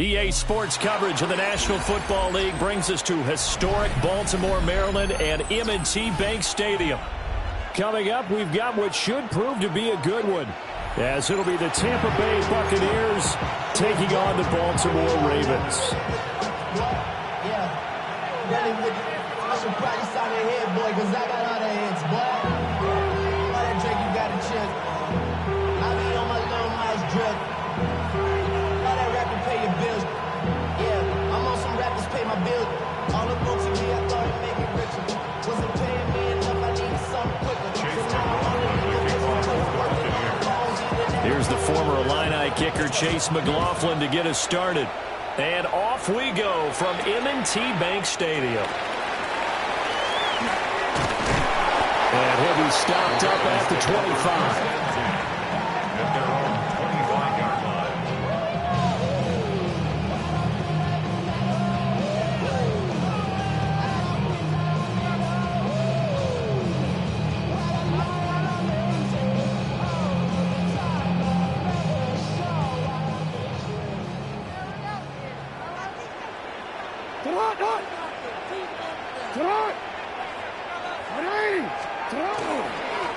EA Sports coverage of the National Football League brings us to historic Baltimore, Maryland, and M&T Bank Stadium. Coming up, we've got what should prove to be a good one, as it'll be the Tampa Bay Buccaneers taking on the Baltimore Ravens. I should probably sign a head, boy, because I got all the heads, boy. All that Drake, you got a chip. I be on my little mouse drip. All that rapping pay your bills. Yeah, I'm on some rappers pay my bills. All the books to me, I thought it'd make it richer. Wasn't paying me enough, I needed something quicker. Here's the former Illini kicker, Chase McLaughlin, to get us started. And off we go from M&T Bank Stadium. And he'll be stopped up at the 25. At their own 25-yard line.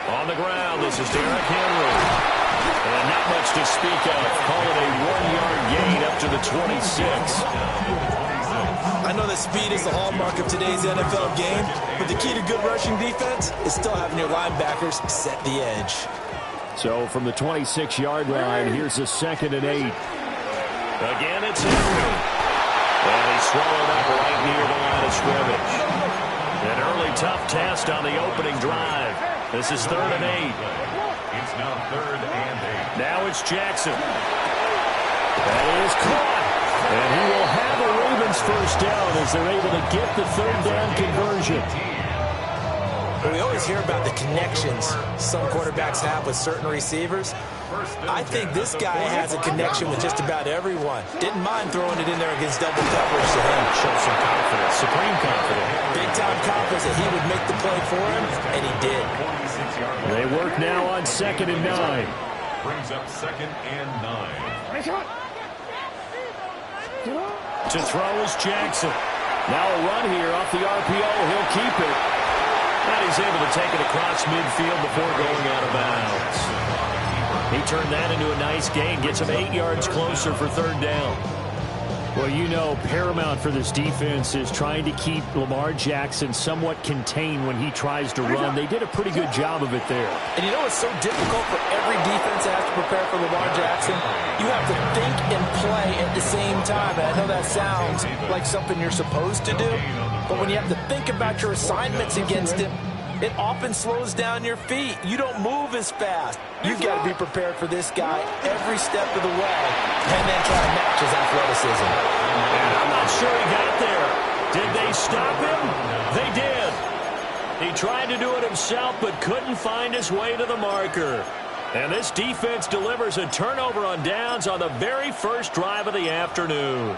On the ground, this is Derrick Henry. And not much to speak of. Call it a 1-yard gain up to the 26. I know that speed is the hallmark of today's NFL game, but the key to good rushing defense is still having your linebackers set the edge. So from the 26-yard line, here's a 2nd and 8. Again, it's Henry. And he's swallowed up right near the line of scrimmage. An early tough test on the opening drive. This is 3rd and 8. It's now 3rd and 8. Now it's Jackson. That is caught. And he will have a Ravens first down as they're able to get the 3rd down conversion. We always hear about the connections some quarterbacks have with certain receivers. I think this guy has a connection with just about everyone. Didn't mind throwing it in there against double coverage to him. Showed some confidence, supreme confidence. Big-time confidence that he would make the play for him, and he did. They work now on 2nd and 9. Brings up 2nd and 9. To throw is Jackson. Now a run here off the RPO. He'll keep it. And he's able to take it across midfield before going out of bounds. He turned that into a nice gain. Gets him 8 yards closer for 3rd down. Well, you know, paramount for this defense is trying to keep Lamar Jackson somewhat contained when he tries to run. They did a pretty good job of it there. And you know it's so difficult for every defense that has to prepare for Lamar Jackson? You have to think and play at the same time. And I know that sounds like something you're supposed to do, but when you have to think about your assignments against him, it often slows down your feet. You don't move as fast. You've got to be prepared for this guy every step of the way and then try to match his athleticism. And I'm not sure he got there. Did they stop him? They did. He tried to do it himself but couldn't find his way to the marker. And this defense delivers a turnover on downs on the very first drive of the afternoon.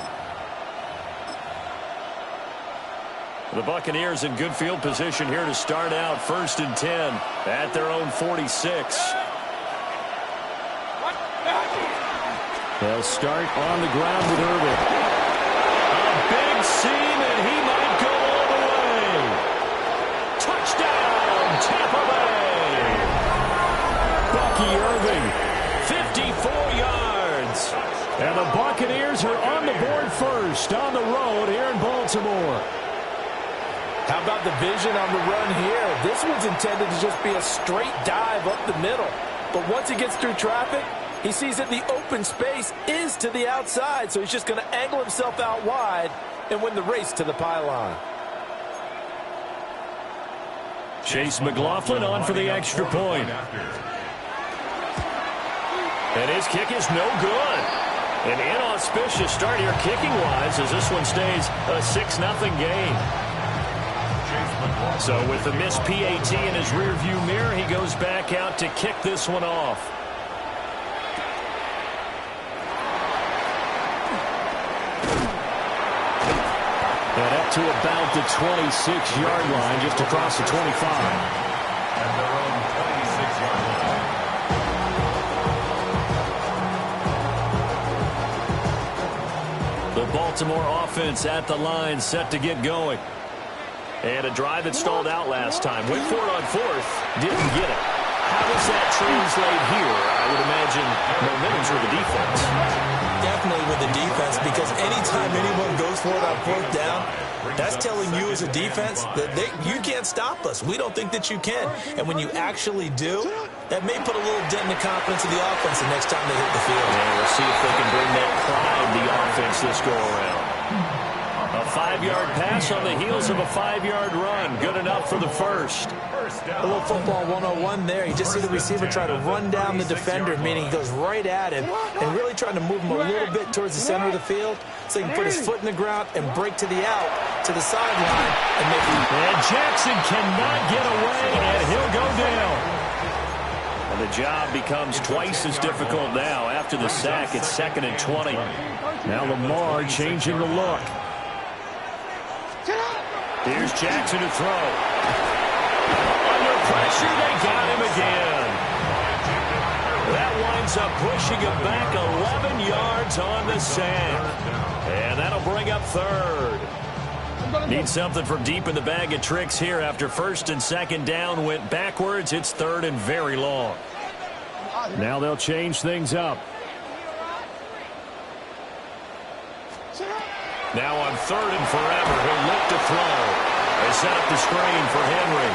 The Buccaneers in good field position here to start out 1st and 10 at their own 46. They'll start on the ground with Irvin. A big seam, and he might go all the way. Touchdown, Tampa Bay. Bucky Irving, 54 yards. And the Buccaneers are on the board first on the road here in Baltimore. How about the vision on the run here? This one's intended to just be a straight dive up the middle. But once he gets through traffic, he sees that the open space is to the outside, so he's just going to angle himself out wide and win the race to the pylon. Chase McLaughlin on for the extra point. And his kick is no good. An inauspicious start here kicking-wise as this one stays a 6-0 game. So with the missed PAT in his rearview mirror, he goes back out to kick this one off. And up to about the 26-yard line, just across the 25. At their own 26-yard line. The Baltimore offense at the line, set to get going. And a drive that stalled out last time. Went for it on fourth, didn't get it. How does that translate here? I would imagine momentum's with the defense. Definitely with the defense, because anytime anyone goes for it on fourth down, that's telling you as a defense that you can't stop us. We don't think that you can. And when you actually do, that may put a little dent in the confidence of the offense the next time they hit the field. And we'll see if they can bring that pride the offense this go around. A 5-yard pass on the heels of a 5-yard run. Good enough for the first. A little football 101 there. You just see the receiver try to run down the defender, meaning he goes right at him and really trying to move him a little bit towards the center of the field so he can put his foot in the ground and break to the out, to the sideline, and make it. And Jackson cannot get away, and he'll go down. And the job becomes twice as difficult now. After the sack, it's 2nd and 20. Now Lamar changing the look. Here's Jackson to throw. Under pressure, they got him again. That winds up pushing him back 11 yards on the sack. And that'll bring up third. Need something from deep in the bag of tricks here. After 1st and 2nd down went backwards, it's 3rd and very long. Now they'll change things up. Now on 3rd and forever, he'll look to throw. They set up the screen for Henry.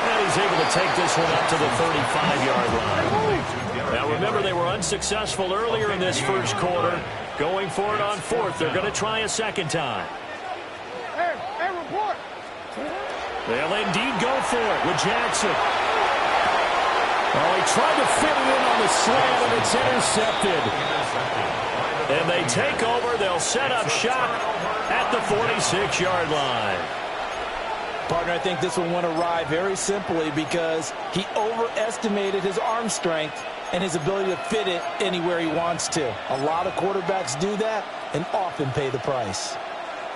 And he's able to take this one up to the 35-yard line. Now remember, they were unsuccessful earlier in this first quarter. Going for it on 4th. They're going to try a second time. Hey, report. They'll indeed go for it with Jackson. Oh, he tried to fit it in on the slant, and it's intercepted. And they take over. They'll set up shop at the 46-yard line. Partner, I think this one went awry very simply because he overestimated his arm strength and his ability to fit it anywhere he wants to. A lot of quarterbacks do that and often pay the price.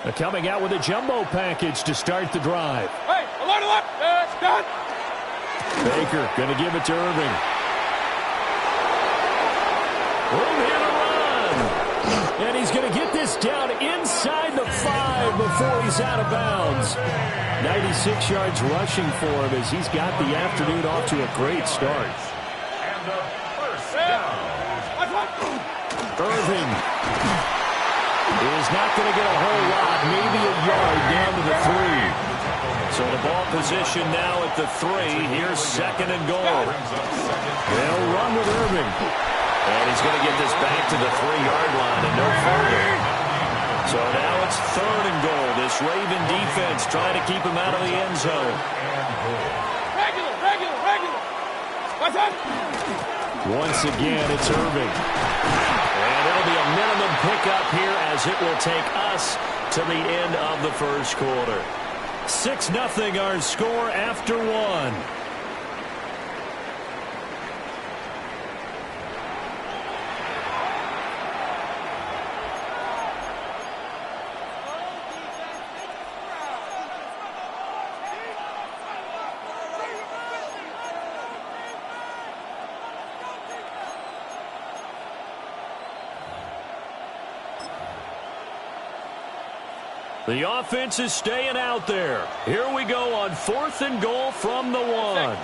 They're coming out with a jumbo package to start the drive. Hey, alert! Done. Baker going to give it to Irving. Room here to run. And he's going to get this down inside the 5 before he's out of bounds. 96 yards rushing for him as he's got the afternoon off to a great start. And the first down. Irving is not going to get a whole lot, maybe a yard down to the 3. So the ball position now at the 3. Here's 2nd and goal. They'll run with Irving. And he's going to get this back to the 3-yard line and no further. So now it's 3rd and goal. This Raven defense trying to keep him out of the end zone. Regular. What's up? Once again, it's Irving. And it'll be a minimum pickup here as it will take us to the end of the first quarter. 6-0 our score after 1. The offense is staying out there. Here we go on 4th and goal from the 1.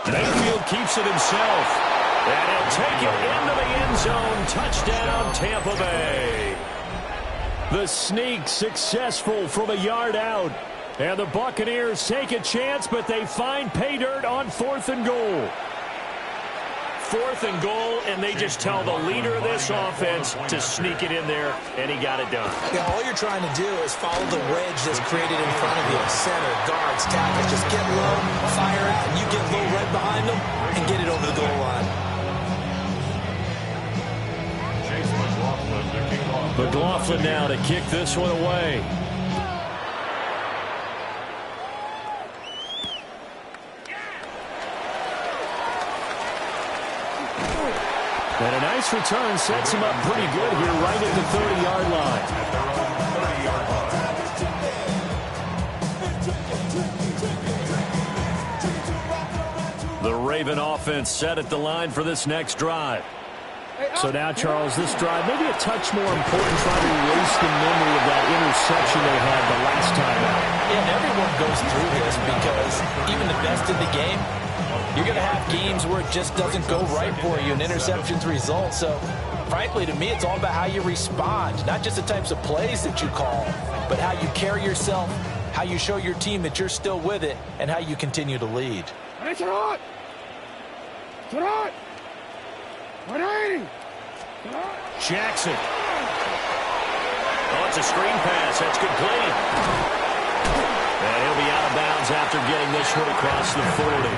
Mayfield keeps it himself. And he'll take it into the end zone. Touchdown, Tampa Bay. The sneak successful from a yard out. And the Buccaneers take a chance, but they find pay dirt on 4th and goal. 4th and goal, and they just tell the leader of this offense to sneak it in there, and he got it done. Yeah, all you're trying to do is follow the wedge that's created in front of you. Center, guards, tackles, just get low, fire out, and you get low right behind them and get it over the goal line. McLaughlin now to kick this one away. And a nice return sets him up pretty good here right at the 30-yard line. The Raven offense set at the line for this next drive. So now, Charles, this drive, maybe a touch more important, trying to erase the memory of that interception they had the last time out. Yeah, and everyone goes through this because even the best in the game, you're going to have games where it just doesn't go right for you and interceptions result. So, frankly, to me, it's all about how you respond, not just the types of plays that you call, but how you carry yourself, how you show your team that you're still with it, and how you continue to lead. Jackson. Oh, it's a screen pass. That's complete. And he'll be out of bounds after getting this one across the 40.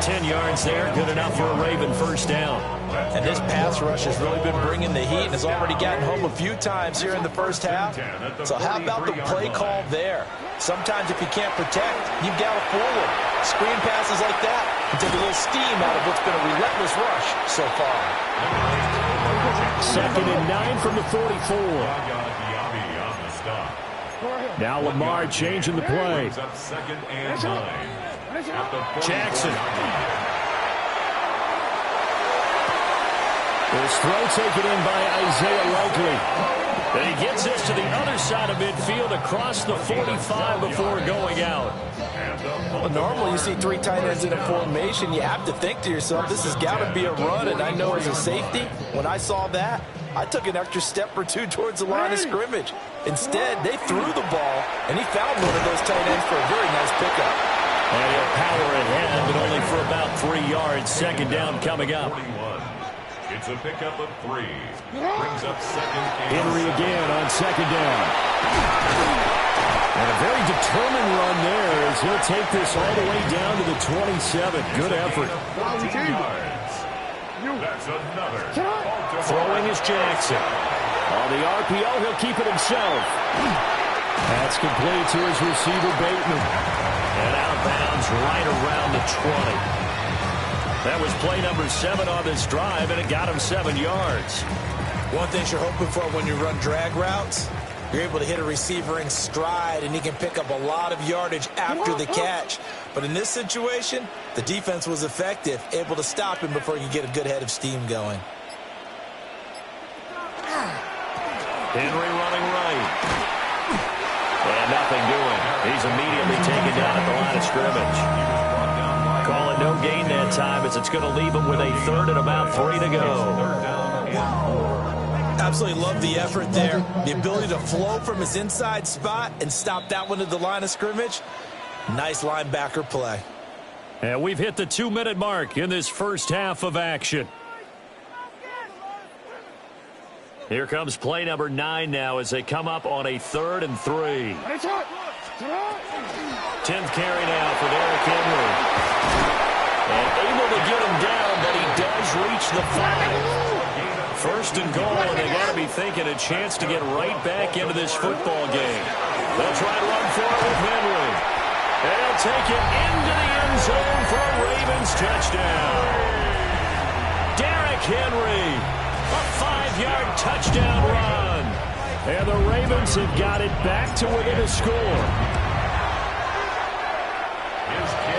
10 yards there, good enough for a Raven first down. And this pass rush has really been bringing the heat and has already gotten home a few times here in the first half. So how about the play call there? Sometimes if you can't protect, you've got to fool them. Screen passes like that can take a little steam out of what's been a relentless rush so far. 2nd and 9 from the 44. Now Lamar changing the play. Jackson. This throw taken in by Isaiah Likely. And he gets this to the other side of midfield across the 45 before going out. Well, normally you see 3 tight ends in a formation. You have to think to yourself, this has got to be a run. And I know as a safety, when I saw that, I took an extra step or two towards the line of scrimmage. Instead, they threw the ball, and he found one of those tight ends for a very nice pickup. And he'll power ahead, but only for about 3 yards. 2nd down coming up. It's a pickup of 3. Brings up 2nd and Henry again on 2nd down. And a very determined run there as he'll take this all the way down to the 27. Good effort. 15 yards. That's another. Throwing is Jackson. On the RPO, he'll keep it himself. That's complete to his receiver, Bateman. And out of bounds right around the 20. That was play number 7 on this drive, and it got him 7 yards. One thing you're hoping for when you run drag routes, you're able to hit a receiver in stride, and he can pick up a lot of yardage after the catch. But in this situation, the defense was effective, able to stop him before you get a good head of steam going. Henry running right. And nothing doing. He's immediately taken down at the line of scrimmage. Call it no gain that time as it's going to leave him with a 3rd and about 3 to go. Absolutely love the effort there. The ability to flow from his inside spot and stop that one at the line of scrimmage. Nice linebacker play. And we've hit the 2-minute mark in this first half of action. Here comes play number 9 now as they come up on a 3rd and 3. 10th carry now for Derrick Henry. And able to get him down, but he does reach the 5. 1st and goal, and they got to be thinking a chance to get right back into this football game. They'll try to run for it with Henry. And he'll take it into the end zone for a Ravens touchdown. Derrick Henry, a 5-yard touchdown run. And the Ravens have got it back to within a score.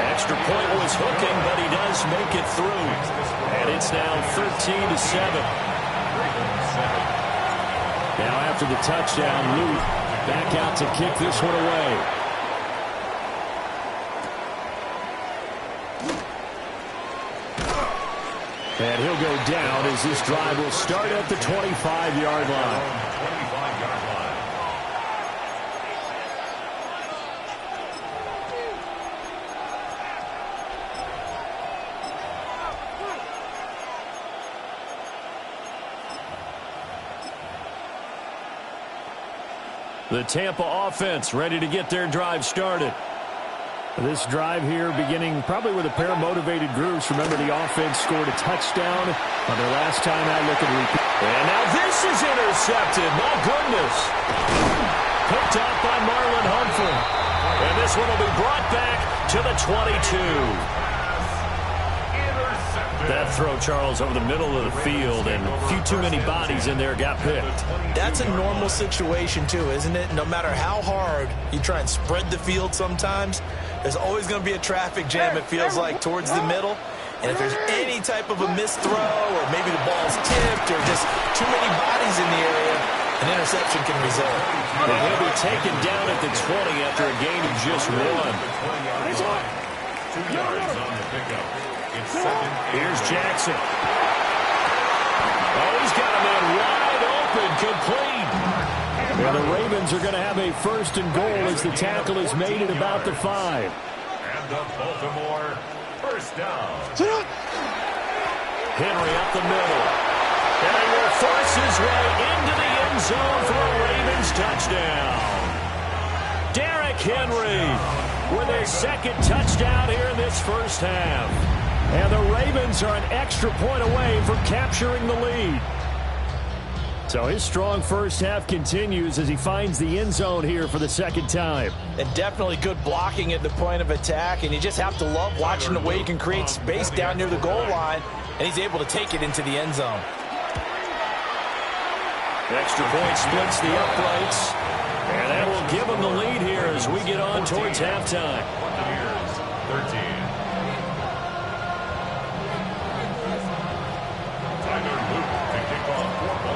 Extra point was hooking, but he does make it through. And it's now 13-7. Now after the touchdown, Luke back out to kick this one away. And he'll go down as this drive will start at the 25-yard line. The Tampa offense ready to get their drive started. This drive here beginning probably with a pair of motivated groups. Remember, the offense scored a touchdown on their last time out. Look at repeat. And now this is intercepted. My goodness. Picked up by Marlon Humphrey. And this one will be brought back to the 22. That throw, Charles, over the middle of the field, and a few too many bodies in there got picked. That's a normal situation, too, isn't it? No matter how hard you try and spread the field sometimes, there's always going to be a traffic jam, it feels like, towards the middle. And if there's any type of a missed throw or maybe the ball's tipped or just too many bodies in the area, an interception can result. And he'll be taken down at the 20 after a gain of just 1. 2 yards on the pickup. It's second. Here's Jackson. Oh, he's got a man wide open, complete. And the Ravens are going to have a 1st and goal as the tackle is made at about the 5. And the Baltimore 1st down. Henry up the middle. And he will force his way into the end zone for a Ravens touchdown. Derrick Henry with his 2nd touchdown here in this first half. And the Ravens are an extra point away from capturing the lead. So his strong first half continues as he finds the end zone here for the 2nd time. And definitely good blocking at the point of attack, and you just have to love watching the way he can create space down near the goal line, and he's able to take it into the end zone. Extra point splits the uprights, and that will give him the lead here as we get on towards halftime. Buccaneers 13.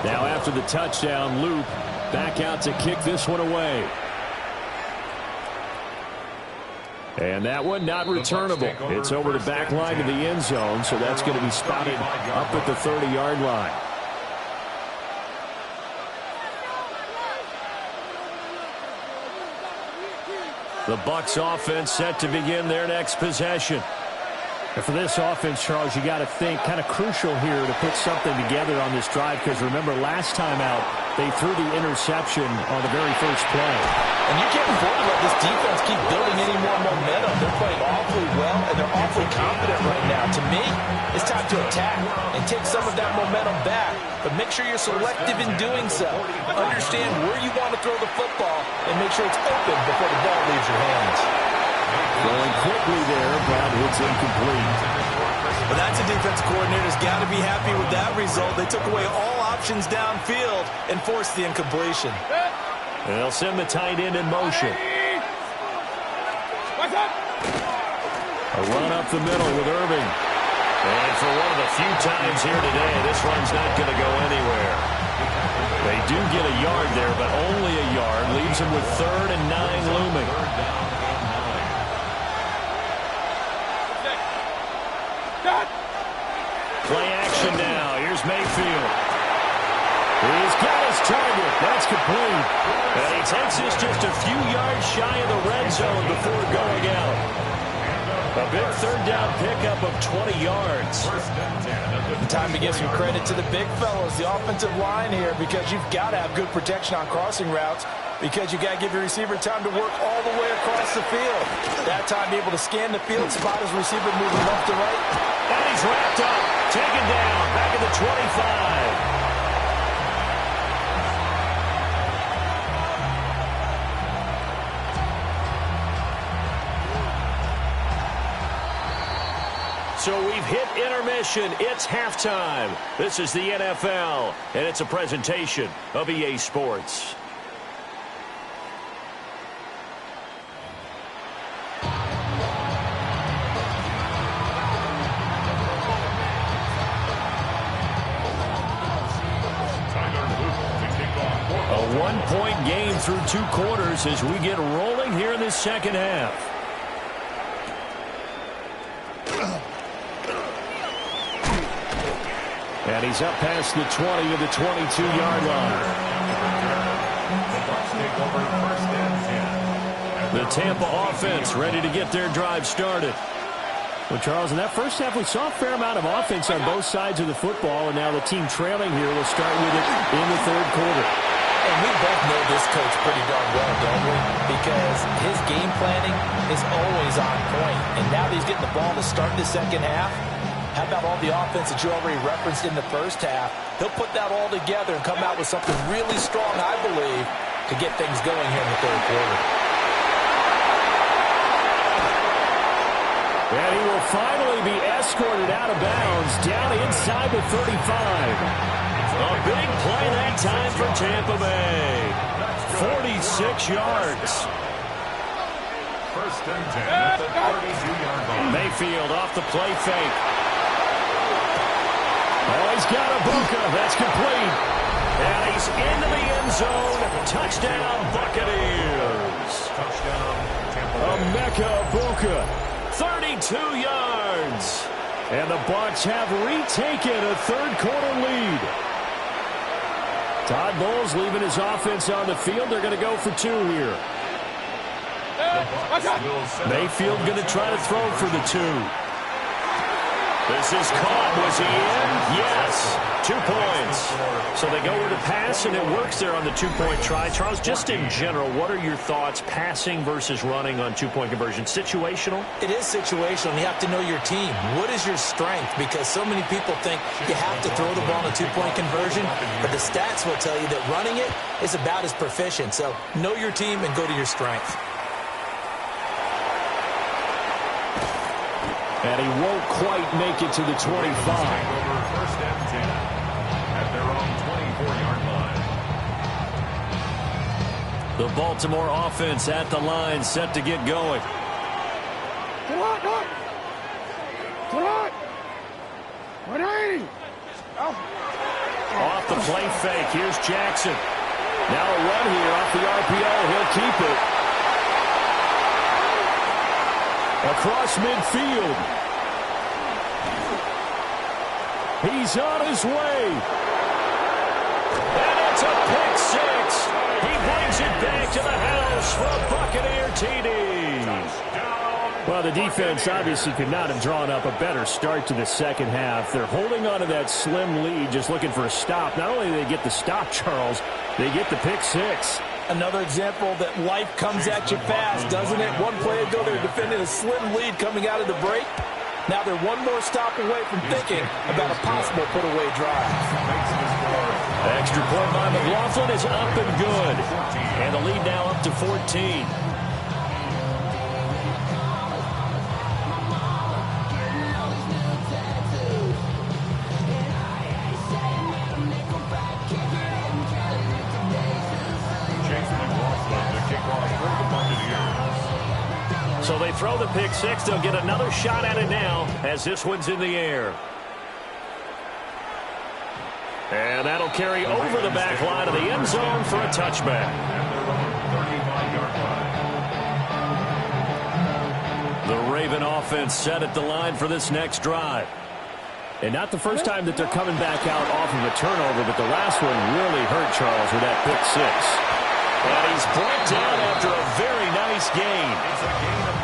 Now after the touchdown, Loop back out to kick this one away. And that one not returnable. It's over the back line of the end zone, so that's going to be spotted up at the 30-yard line. The Bucs offense set to begin their next possession. And for this offense, Charles, you got to think kind of crucial here to put something together on this drive, because remember last time out they threw the interception on the very first play. And you can't afford to let this defense keep building any more momentum. They're playing awfully well, and they're awfully confident right now. To me, it's time to attack and take some of that momentum back. But make sure you're selective in doing so. Understand where you want to throw the football and make sure it's open before the ball leaves your hands. Going quickly there, but it's incomplete. But that's a defense coordinator's got to be happy with that result. They took away all options downfield and forced the incompletion. They'll send the tight end in motion. A run up the middle with Irving. And for one of the few times here today, this run's not going to go anywhere. They do get a yard there, but only a yard. Leaves them with 3rd and 9 looming. Play action now. Here's Mayfield. He's got his target. That's complete. And he takes this just a few yards shy of the red zone before going out. A big 3rd down pickup of 20 yards. Time to give some credit to the big fellows, the offensive line here, because you've got to have good protection on crossing routes, because you got to give your receiver time to work all the way across the field. That time, be able to scan the field, spot his receiver moving left to right. And he's wrapped up, taken down, back at the 25. So we've hit intermission. It's halftime. This is the NFL, and it's a presentation of EA Sports. A 1-point game through 2 quarters as we get rolling here in this second half. And he's up past the 20 of the 22-yard line. The Tampa offense ready to get their drive started. Well, Charles, in that first half, we saw a fair amount of offense on both sides of the football, and now the team trailing here will start with it in the 3rd quarter. And we both know this coach pretty darn well, don't we? Because his game planning is always on point. And now that he's getting the ball to start the second half, how about all the offense that you already referenced in the first half? He'll put that all together and come out with something really strong, I believe, to get things going here in the 3rd quarter. And he will finally be escorted out of bounds down inside the 35. A big play that time for Tampa Bay. 46 yards. 1st and 10 at the 32-yard line. Mayfield off the play fake. he's got Ibuka. That's complete. And he's into the end zone. Touchdown, Buccaneers. Touchdown, Tampa Bay. Ibuka, 32 yards. And the Bucs have retaken a third-quarter lead. Todd Bowles leaving his offense on the field. They're going to go for two here. Mayfield going to try to throw for the two. This is caught. Was he in? Yes. 2 points. So they go with a pass, and it works there on the two-point try. Charles, just in general, what are your thoughts passing versus running on two-point conversion? Situational? It is situational. You have to know your team. What is your strength? Because so many people think you have to throw the ball in a two-point conversion, but the stats will tell you that running it is about as proficient. So know your team and go to your strength. And he won't quite make it to the 25. First and 10 at their own 24-yard line. The Baltimore offense at the line, set to get going. Off the play fake. Here's Jackson. Now a run here off the RPO. He'll keep it. Across midfield. He's on his way. And it's a pick six. He brings it back to the house for a Buccaneer TD. Well, the defense obviously could not have drawn up a better start to the second half. They're holding on to that slim lead, just looking for a stop. Not only do they get the stop, Charles, they get the pick six. Another example that life comes at you fast, doesn't it? One play ago, they were defending a slim lead coming out of the break. Now they're one more stop away from thinking about a possible put-away drive. Extra point by McLaughlin is up and good. And the lead now up to 14. So they throw the pick six. They'll get another shot at it now as this one's in the air. And that'll carry over the back line of the end zone for a touchback. The Raven offense set at the line for this next drive. And not the first time that they're coming back out off of a turnover, but the last one really hurt Charles with that pick six. And he's brought down after a very nice gain.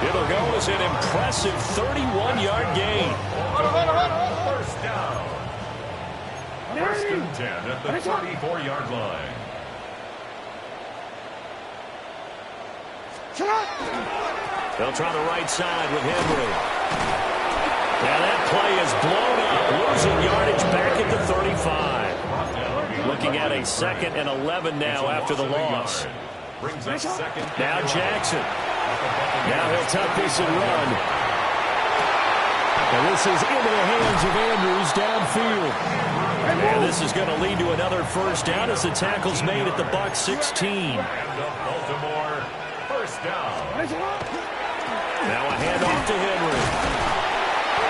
It'll go as an impressive 31-yard gain. First down. First and 10 at the 34-yard line. They'll try the right side with Henry. Now that play is blown up, losing yardage back at the 35. Looking at a 2nd and 11 now after the loss. Now Jackson. Now he'll tuck this and run. And this is into the hands of Andrews downfield. And this is going to lead to another first down as the tackle's made at the Bucs 16. Baltimore, first down. Now a handoff to Henry.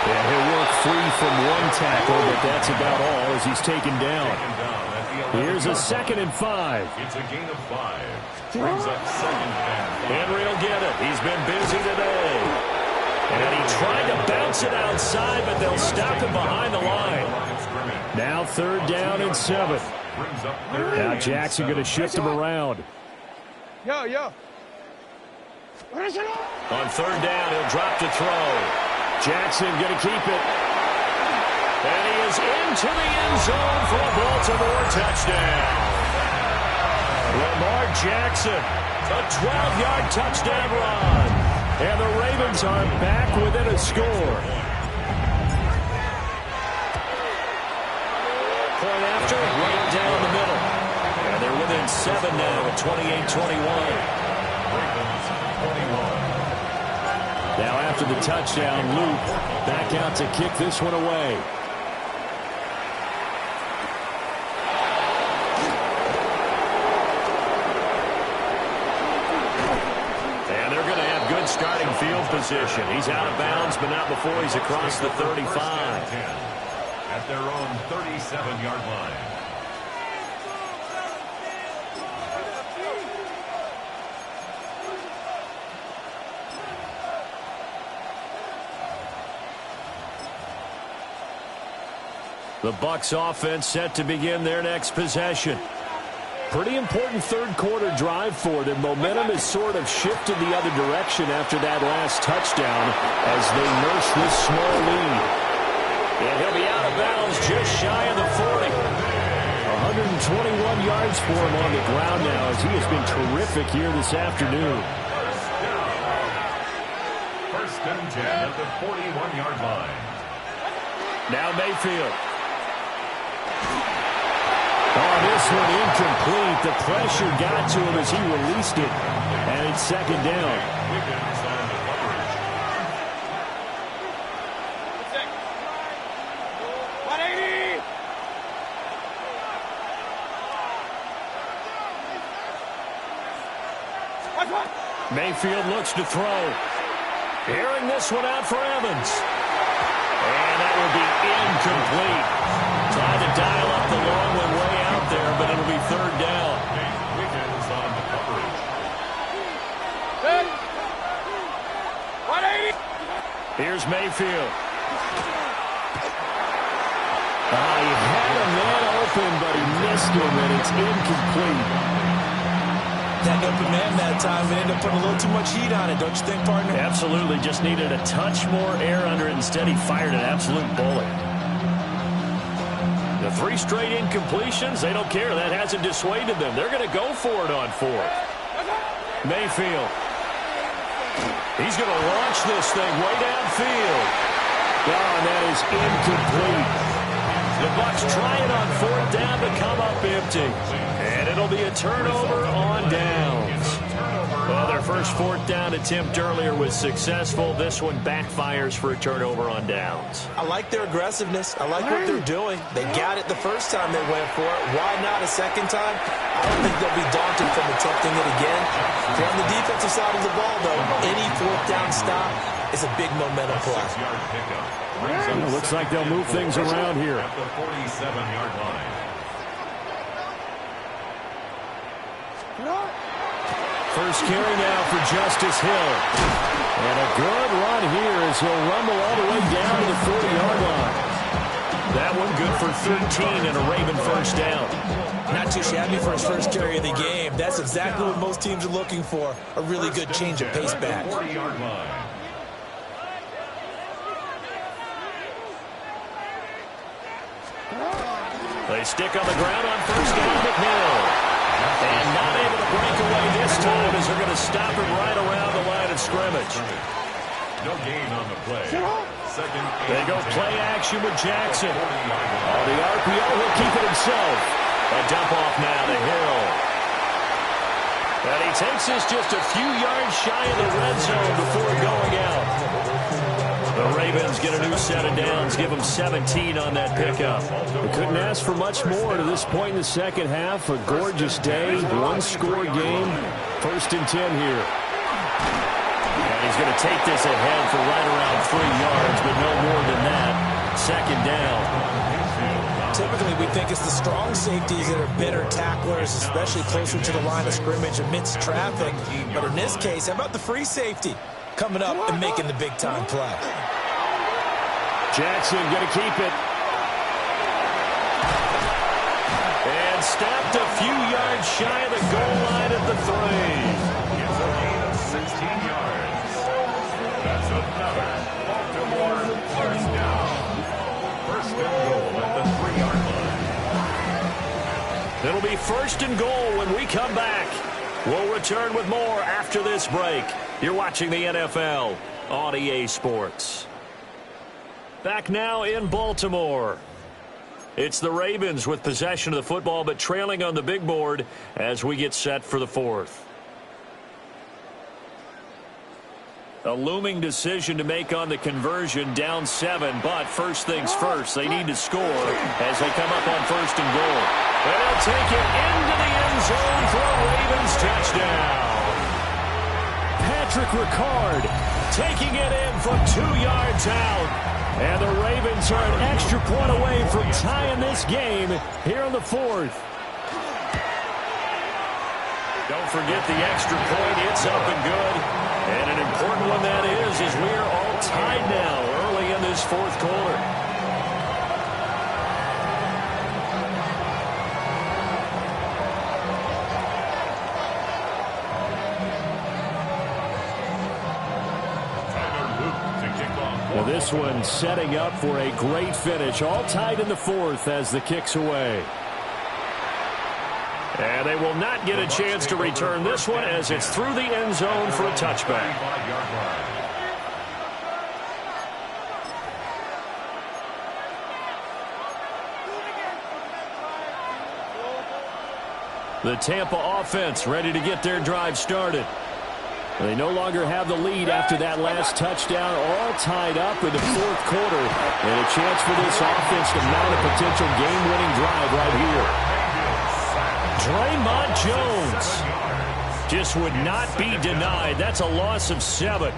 And he'll work free from one tackle, but that's about all as he's taken down. Here's a 2nd and 5. It's a gain of 5. Brings up 2nd and 5. Henry will get it. He's been busy today. And he tried to bounce it outside, but they'll stop him behind the line. Now 3rd down and 7. Now Jackson going to shift him around. Yo. On 3rd down, he'll drop to throw. Jackson going to keep it. And he is into the end zone for a Baltimore touchdown. Lamar Jackson, a 12-yard touchdown run. And the Ravens are back within a score. Point after, right down the middle. And they're within 7 now at 28-21. Now after the touchdown, Luke back out to kick this one away. And they're going to have good starting field position. He's out of bounds, but not before he's across the 35. at their own 37-yard line. The Bucs offense set to begin their next possession. Pretty important third quarter drive for them. Momentum has sort of shifted the other direction after that last touchdown as they nurse this small lead. And he'll be out of bounds just shy of the 40. 121 yards for him on the ground now as he has been terrific here this afternoon. First and 10 at the 41-yard line. Now Mayfield. Oh, this one incomplete. The pressure got to him as he released it. And it's second down. Wiggins on the coverage. 180! Mayfield looks to throw. Hearing this one out for Evans. And that will be incomplete. Trying to dial up the long one way out there, but it'll be third down. Wiggins on the coverage. 180! Here's Mayfield. He had a man open, but he missed him, and it's incomplete. That open man that time, it ended up putting a little too much heat on it, don't you think, partner? Absolutely. Just needed a touch more air under it. Instead, he fired an absolute bullet. The 3 straight incompletions, they don't care. That hasn't dissuaded them. They're going to go for it on fourth. Mayfield. He's going to launch this thing way downfield. Oh, and that is incomplete. The Bucs try it on fourth down to come up empty. And it'll be a turnover on downs. Well, their first fourth down attempt earlier was successful. This one backfires for a turnover on downs. I like their aggressiveness. I like what they're doing. They got it the first time they went for it. Why not a second time? I don't think they'll be daunted from attempting it again. If you're on the defensive side of the ball, though, any fourth down stop is a big momentum play. 6-yard pickup. It looks like they'll move things around here. At the 47-yard line. First carry now for Justice Hill. And a good run here as he'll rumble all the way down to the 40-yard line. That one good for 13 and a Raven first down. Not too shabby for his first carry of the game. That's exactly what most teams are looking for. A really good change of pace back. 40-yard line. They stick on the ground on first down. McNeil. And not able to break away this time as they're going to stop him right around the line of scrimmage. No gain on the play. Second. They go play action with Jackson. On the RPO, he'll keep it himself. A dump off now to Hill. And he takes us just a few yards shy of the red zone before going out. The Ravens get a new set of downs, give them 17 on that pickup. We couldn't ask for much more to this point in the second half. A gorgeous day, one-score game. First and 10 here. And he's going to take this ahead for right around 3 yards, but no more than that. Second down. Typically, we think it's the strong safeties that are better tacklers, especially closer to the line of scrimmage amidst traffic. But in this case, how about the free safety coming up and making the big-time play? Jackson going to keep it. And stopped a few yards shy of the goal line at the 3. Gets a gain of 16 yards. That's another Baltimore first down. First and goal at the 3-yard line. It'll be first and goal when we come back. We'll return with more after this break. You're watching the NFL on EA Sports. Back now in Baltimore. It's the Ravens with possession of the football, but trailing on the big board as we get set for the fourth. A looming decision to make on the conversion, down 7, but first things first, they need to score as they come up on first and goal. And they'll take it into the end zone for a Ravens touchdown. Patrick Ricard taking it in from 2 yards out. And the Ravens are an extra point away from tying this game here in the fourth. Don't forget the extra point. It's up and good. And an important one that is we are all tied now early in this fourth quarter. Well, this one setting up for a great finish. All tied in the fourth as the kick's away. And they will not get a chance to return this one as it's through the end zone for a touchback. The Tampa offense ready to get their drive started. They no longer have the lead after that last touchdown, all tied up in the fourth quarter. And a chance for this offense to mount a potential game-winning drive right here. Draymond Jones just would not be denied. That's a loss of 7.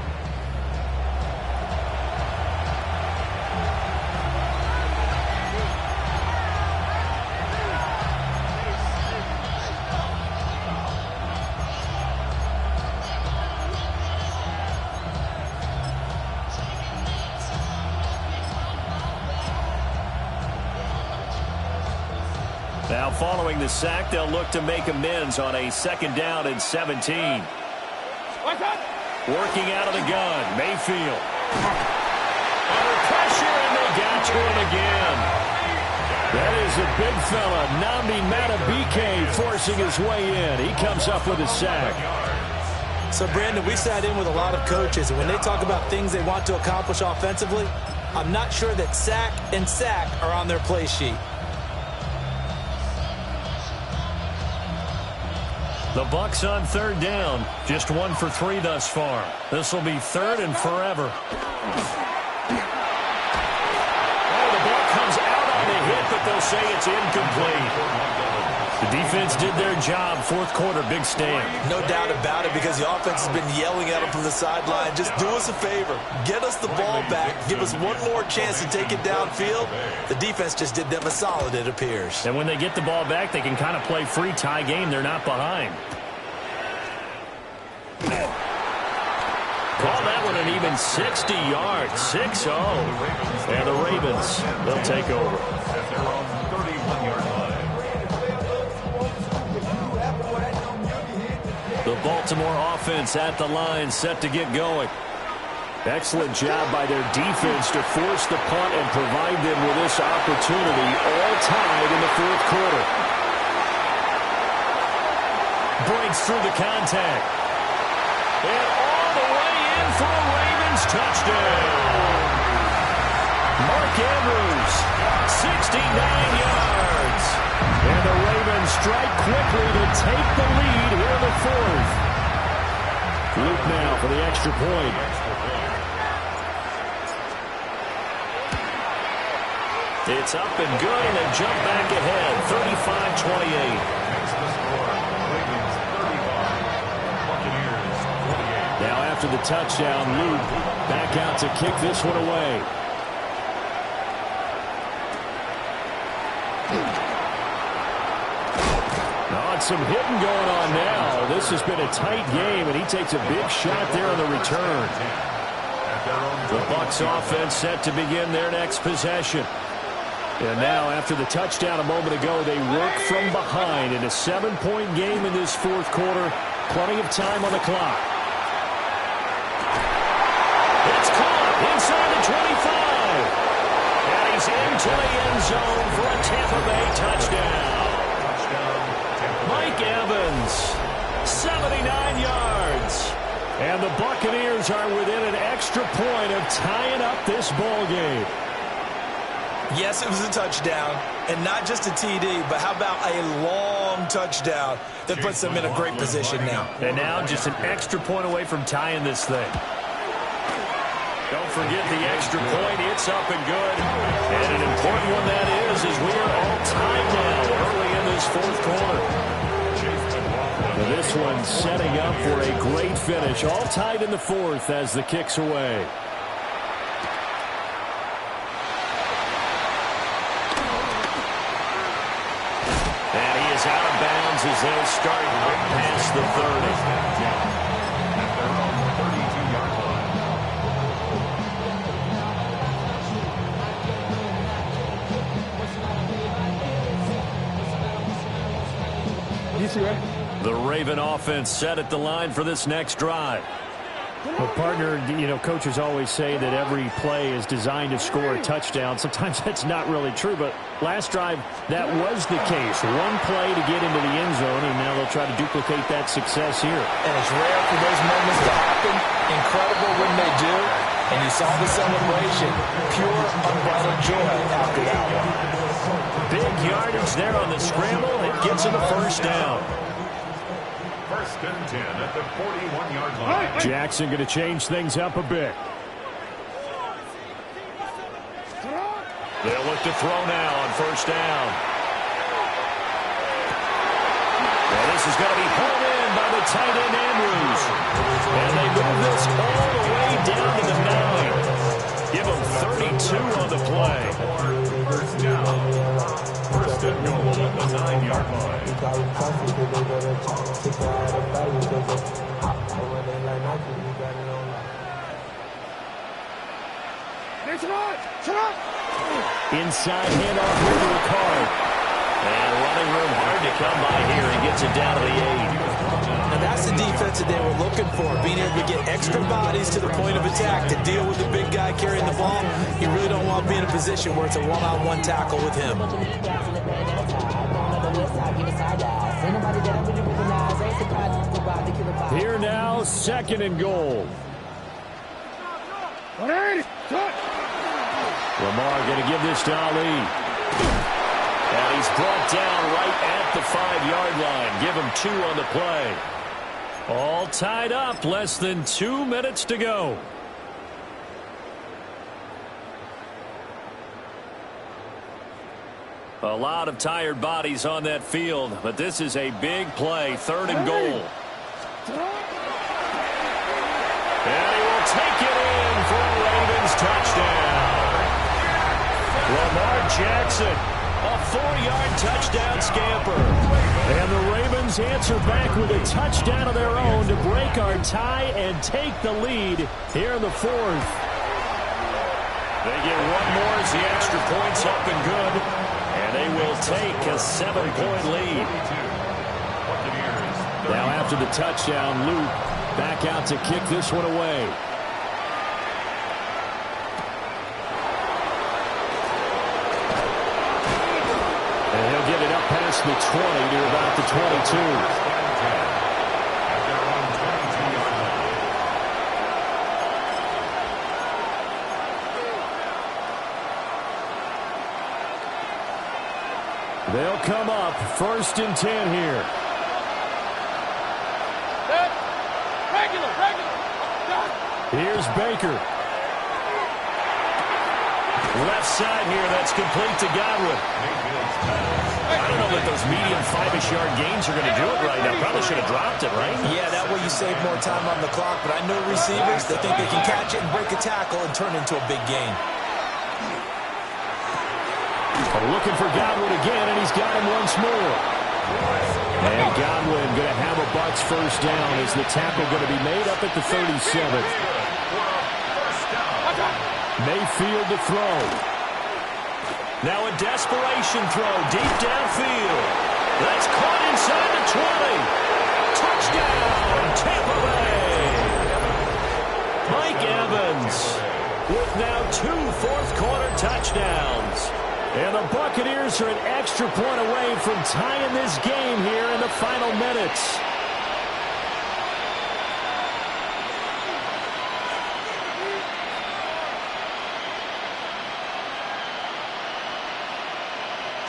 Now following the sack, they'll look to make amends on a 2nd down and 17. Working out of the gun, Mayfield. Under pressure, and they got to him again. That is a big fella, Nnamdi Madubuike, forcing his way in. He comes up with a sack. So, Brandon, we sat in with a lot of coaches, and when they talk about things they want to accomplish offensively, I'm not sure that sack and sack are on their play sheet. The Bucs on 3rd down. Just 1 for 3 thus far. This will be 3rd and forever. Oh, the ball comes out on the hit, but they'll say it's incomplete. The defense did their job. 4th quarter, big stand. No doubt about it, because the offense has been yelling at them from the sideline. Just do us a favor. Get us the ball back. Give us one more chance to take it downfield. The defense just did them a solid, it appears. And when they get the ball back, they can kind of play free tie game. They're not behind. Call that one an even 60 yards. 6-0. And the Ravens, they'll take over. The Baltimore offense at the line, set to get going. Excellent job by their defense to force the punt and provide them with this opportunity, all tied in the 4th quarter. Breaks through the contact. And all the way in for a Ravens touchdown. Mark Andrews, 69 yards. And the Ravens strike quickly to take the lead here in the 4th. Luke now for the extra point. It's up and good, and they jump back ahead, 35-28. Now after the touchdown, Luke back out to kick this one away. Some hitting going on now. This has been a tight game, and he takes a big shot there on the return. The Bucs offense set to begin their next possession. And now, after the touchdown a moment ago, they work from behind in a 7-point game in this 4th quarter. Plenty of time on the clock. It's caught inside the 25. And he's into the end zone for a Tampa Bay touchdown. Mike Evans, 79 yards. And the Buccaneers are within an extra point of tying up this ball game. Yes, it was a touchdown, and not just a TD, but how about a long touchdown that puts them in a great position now. And now just an extra point away from tying this thing. Don't forget the extra point. It's up and good. And an important one that is we are all tied now early in this 4th quarter. And this one setting up for a great finish. All tied in the 4th as the kick's away. as they'll start right past the 30. At their own 32-yard line. You see, right? The Raven offense set at the line for this next drive. Well, partner, coaches always say that every play is designed to score a touchdown. Sometimes that's not really true, but last drive, that was the case. One play to get into the end zone, and now they'll try to duplicate that success here. And it's rare for those moments to happen. Incredible when they do. And you saw the celebration. Pure, unbridled joy after that one. Big yardage there on the scramble. It gets him a first down. First and 10 at the 41-yard line. Jackson going to change things up a bit. They'll look to throw now on first down. Well, this is going to be pulled in by the tight end Andrews. And they move this all the way down to the 9. Give them 32 on the play. First down. First and goal at the 9-yard line. Inside handoff here to Ricard. And running room hard to come by here. He gets it down to the 8. And that's the defense that they were looking for, being able to get extra bodies to the point of attack to deal with the big guy carrying the ball. You really don't want to be in a position where it's a one-on-one tackle with him. Here now, second and goal. Lamar going to give this to Ali. And he's brought down right at the 5-yard line. Give him 2 on the play. All tied up. Less than 2 minutes to go. A lot of tired bodies on that field, but this is a big play. Third and goal. And he will take it in for a Ravens touchdown. Lamar Jackson, a 4-yard touchdown scamper. And the Ravens answer back with a touchdown of their own to break our tie and take the lead here in the 4th. They get one more as the extra point's up and good. And they will take a 7-point lead. Now after the touchdown, Luke back out to kick this one away. And he'll get it up past the 20 to about the 22. They'll come up first and 10 here. Here's Baker. Left side here, that's complete to Godwin. I don't know that those medium 5-ish yard gains are going to do it right now. Probably should have dropped it, right? Yeah, that way you save more time on the clock. But I know receivers, they think they can catch it and break a tackle and turn into a big gain. Looking for Godwin again, and he's got him once more. And Godwin going to have a Bucs first down as the tackle going to be made up at the 37th. Mayfield to throw. Now a desperation throw deep downfield. That's caught inside the 20. Touchdown, Tampa Bay. Mike Evans with now 2 fourth-quarter touchdowns. And the Buccaneers are an extra point away from tying this game here in the final minutes.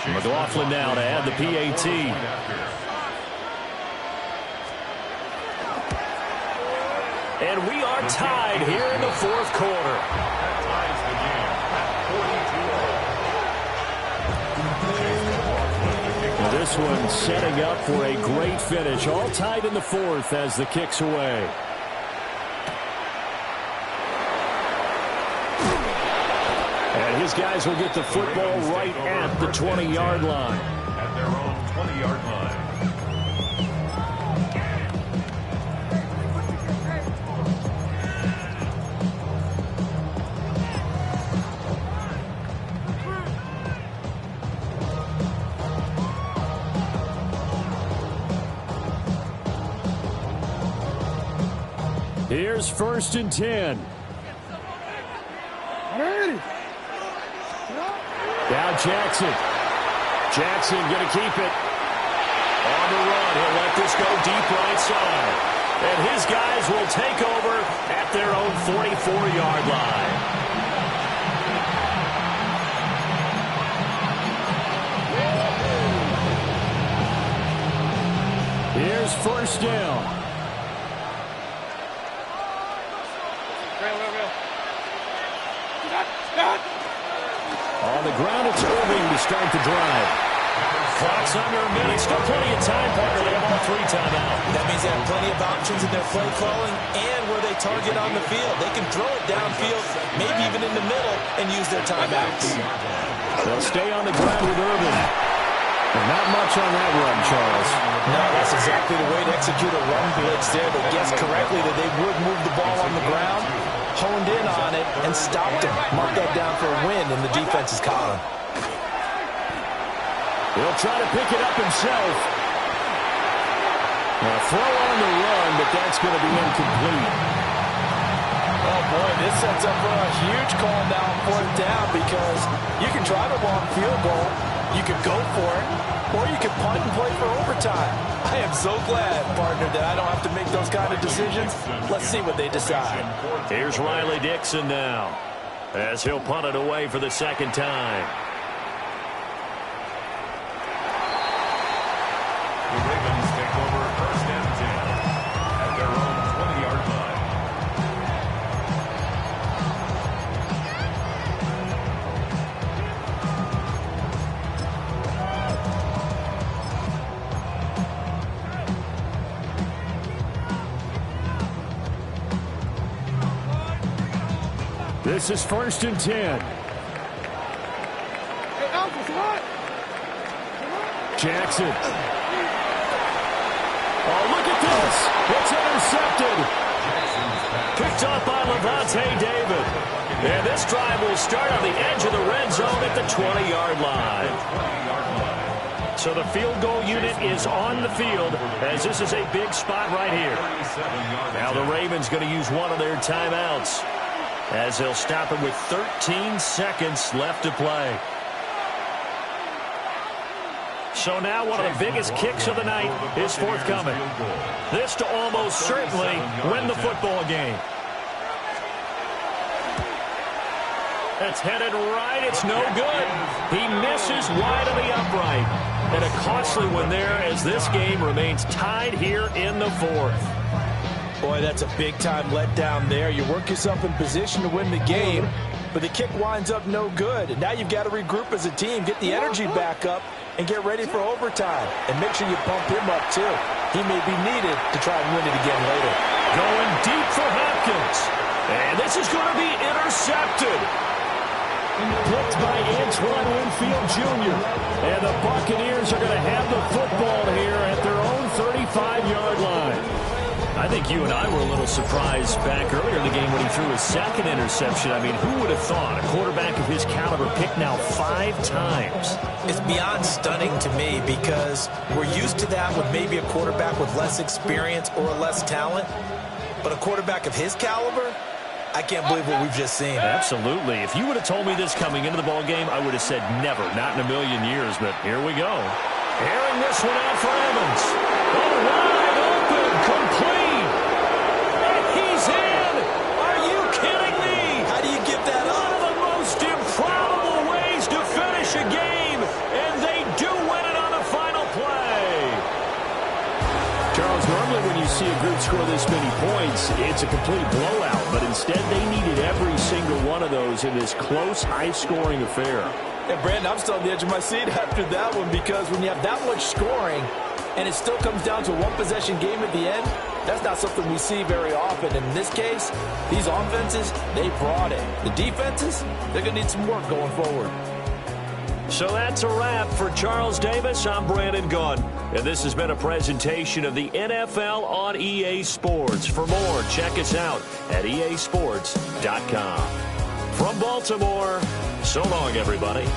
McLaughlin now to add the PAT. And we are tied here in the 4th quarter. That ties the game at 42. This one setting up for a great finish. All tied in the 4th as the kick's away. And his guys will get the football right at the 20-yard line. At their own 20-yard line. Here's 1st and 10. Now Jackson. Jackson going to keep it. On the run, he'll let this go deep right side. And his guys will take over at their own 44-yard line. Here's 1st down. On the ground, it's Irving to start the drive. Clock's under a minute. Still plenty of time, partner. They have all 3 timeouts. That means they have plenty of options in their play calling and where they target on the field. They can throw it downfield, maybe even in the middle, and use their timeouts. They'll stay on the ground with Irving. And not much on that run, Charles. No, that's exactly the way to execute a run blitz there. They guessed correctly that they would move the ball on the ground, honed in on it, and stopped him. Mark that down for a win in the defense's column. He'll try to pick it up himself. A throw on the run, but that's going to be incomplete. Oh, boy, this sets up for a huge call now on 4th down because you can try to long field goal, you can go for it, or you can punt and play for overtime. I am so glad, partner, that I don't have to make those kind of decisions. Let's see what they decide. Here's Riley Dixon now as he'll punt it away for the 2nd time. The Ravens take over 1st and 10 at their own 20-yard line. This is 1st and 10. Jackson. Oh, look at this. It's intercepted. Picked up by Levante David. And this drive will start on the edge of the red zone at the 20-yard line. So the field goal unit is on the field as this is a big spot right here. Now the Ravens going to use one of their timeouts as they'll stop it with 13 seconds left to play. So now one of the biggest kicks of the night is forthcoming. This to almost certainly win the football game. It's headed right. It's no good. He misses wide of the upright. And a costly one there as this game remains tied here in the 4th. Boy, that's a big-time letdown there. You work yourself in position to win the game, but the kick winds up no good. And now you've got to regroup as a team, get the energy back up, and get ready for overtime. And make sure you pump him up, too. He may be needed to try and win it again later. Going deep for Hopkins. And this is going to be intercepted. Picked by Antoine Winfield Jr. And the Buccaneers are going to have the football here at their own 35-yard line. I think you and I were a little surprised back earlier in the game when he threw his 2nd interception. I mean, who would have thought a quarterback of his caliber picked now 5 times? It's beyond stunning to me because we're used to that with maybe a quarterback with less experience or less talent. But a quarterback of his caliber, I can't believe what we've just seen. Absolutely. If you would have told me this coming into the ball game, I would have said never, not in a million years. But here we go. Airing this one out for Evans. Oh, wide open, complete. And he's in. Are you kidding me? How do you give that up? One of the most improbable ways to finish a game, and they do win it on the final play. Charles, normally when you see a group score this many points, it's a complete blowout. But instead, they needed every single one of those in this close, high-scoring affair. And, Brandon, I'm still on the edge of my seat after that one because when you have that much scoring and it still comes down to a one-possession game at the end, that's not something we see very often. And in this case, these offenses, they brought it. The defenses, they're going to need some work going forward. So that's a wrap for Charles Davis. I'm Brandon Gunn. And this has been a presentation of the NFL on EA Sports. For more, check us out at easports.com. From Baltimore, so long, everybody.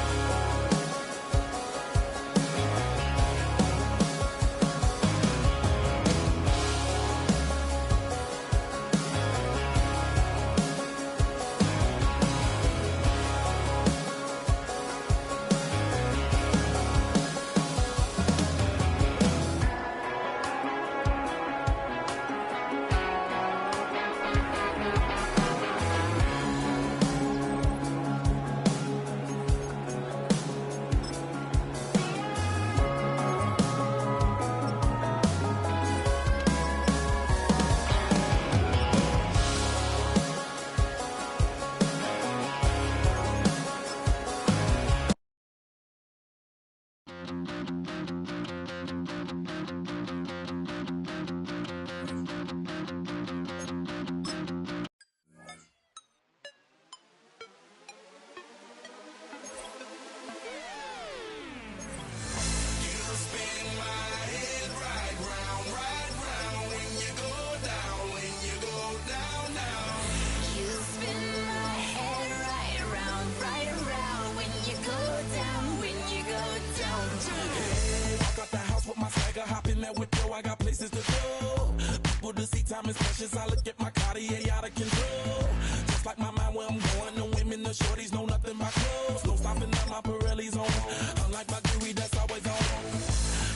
time is precious. I look at my Cartier out of control. Just like my mind where I'm going. The women, the shorties know nothing but clothes. No stopping at my Pirelli's on. Unlike my jewelry that's always on.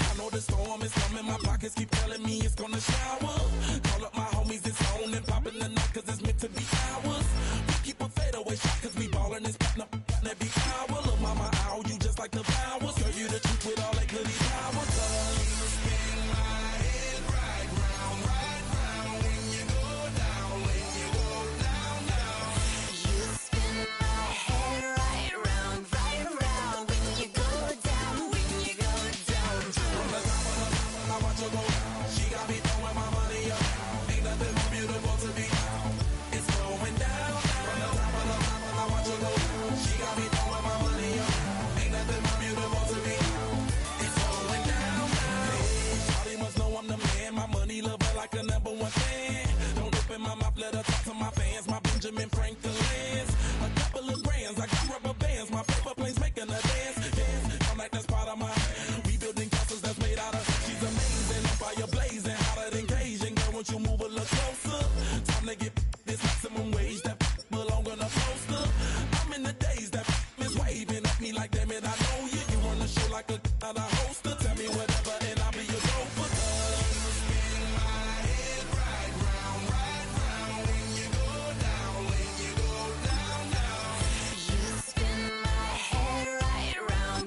I know the storm is coming. My pockets keep telling me it's gonna shower. Call up my homies, it's on and popping the night cause it's meant to be ours. We keep a fadeaway shot cause we ballin' and spittin' up every hour. Look mama, ow, you just like the flowers. Girl, you the truth with all that goodies powers. You spin my head right round when you go down, when you go down, down. You spin my head right round when you go down, when you go down. From the top of the top, I watch her go down. She got me throwing my money up. Ain't nothing more beautiful to be found. It's going down. From the top of the top, I watch her go down. She got me throwing my money up. Ain't nothing more beautiful to be found. It's going down. Hey, Charlie must know I'm the man. My money love her like a number one fan. Don't open my mouth, let her talk to my fans. My Benjamin Franklin's. A couple of grands, I got rubber bands. My paper planes making a dance. Dance, I'm like that's part of my. We building castles that's made out of. She's amazing, on fire blazing, hotter than Cajun. Girl, won't you move a little closer? Time to get this maximum wage that belong on a poster. I'm in the days that is waving at me like, damn it, I know you. You run the show like a hoster. Tell me whatever and I'll be your gopher. You spin my head right round when you go down, when you go down, down. You spin my head right round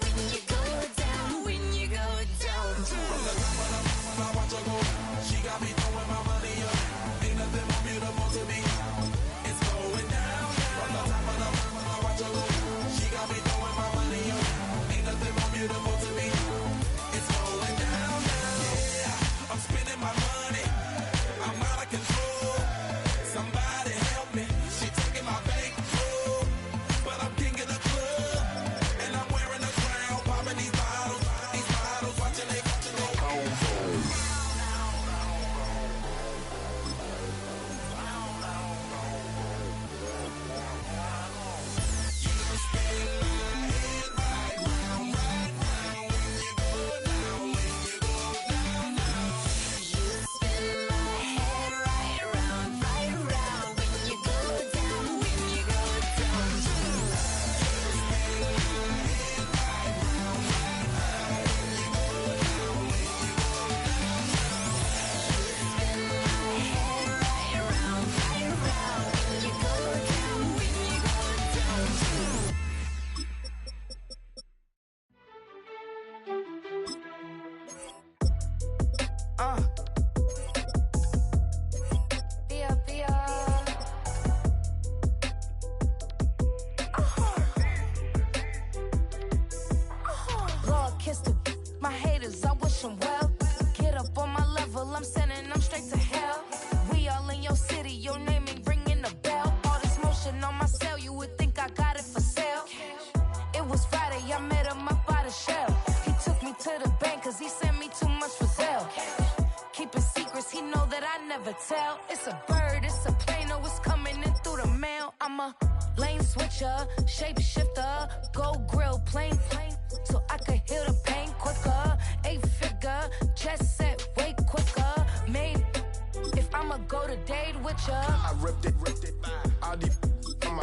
when you go down, when you go down. From the top of the mountain, I watch her go down. She got me throwing my money up. Ain't nothing more beautiful to be found. It's going down. From the top of the mountain, I watch her go down. She got me throwing my money up. Ain't nothing more beautiful to be found. It's going down. Yeah, I'm spending my money. I'm out of control. Somebody help me. She taking my bankroll, but I'm king of the club, and I'm wearing a crown, popping these bottles, watching they You spin my head right round when you go down, when you go down. When you go down, when you go down. Lord, kiss the my haters, I wish them well. Get up on my level, I'm sending them straight to hell. We all in your city, your name ain't ringing a bell. All this motion on my cell, you would think I got it for sale. It was Friday, I met him up by the shell. He took me to the bank, cause he sent me too much for sale. Keeping secrets, he know that I never tell. It's a bird, it's a plane, oh, it's coming in through the mail. I'm a lane switcher, shapeshifter, go grill, plane, so I could heal the pain quicker. 8-figure, jet set, way quicker. Made, if I'ma go to date with ya. I ripped it, all deep on my.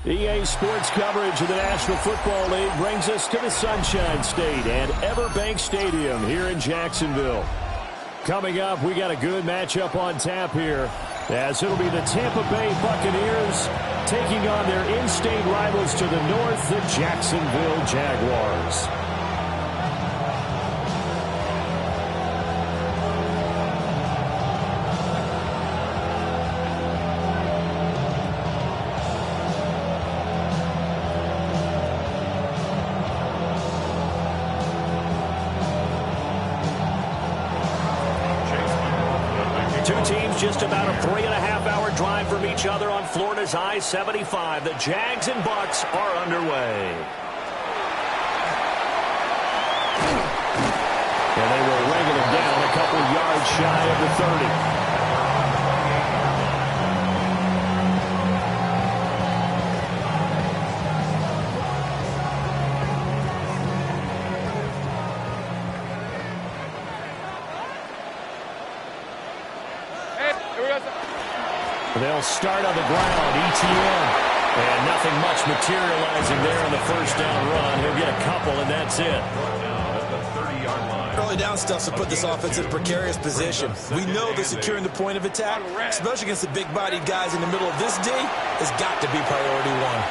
EA Sports coverage of the National Football League brings us to the Sunshine State and Everbank Stadium here in Jacksonville. Coming up, we got a good matchup on tap here, as it'll be the Tampa Bay Buccaneers taking on their in-state rivals to the north, the Jacksonville Jaguars. Just about a 3.5-hour drive from each other on Florida's I-75. The Jags and Bucks are underway. And they will ring it down a couple yards shy of the 30. They'll start on the ground, ETN. And nothing much materializing there on the first down run. He'll get a couple, and that's it. Early down stuff to put this offense in a precarious position. We know that securing the point of attack, especially against the big-bodied guys in the middle of this D, has got to be priority one.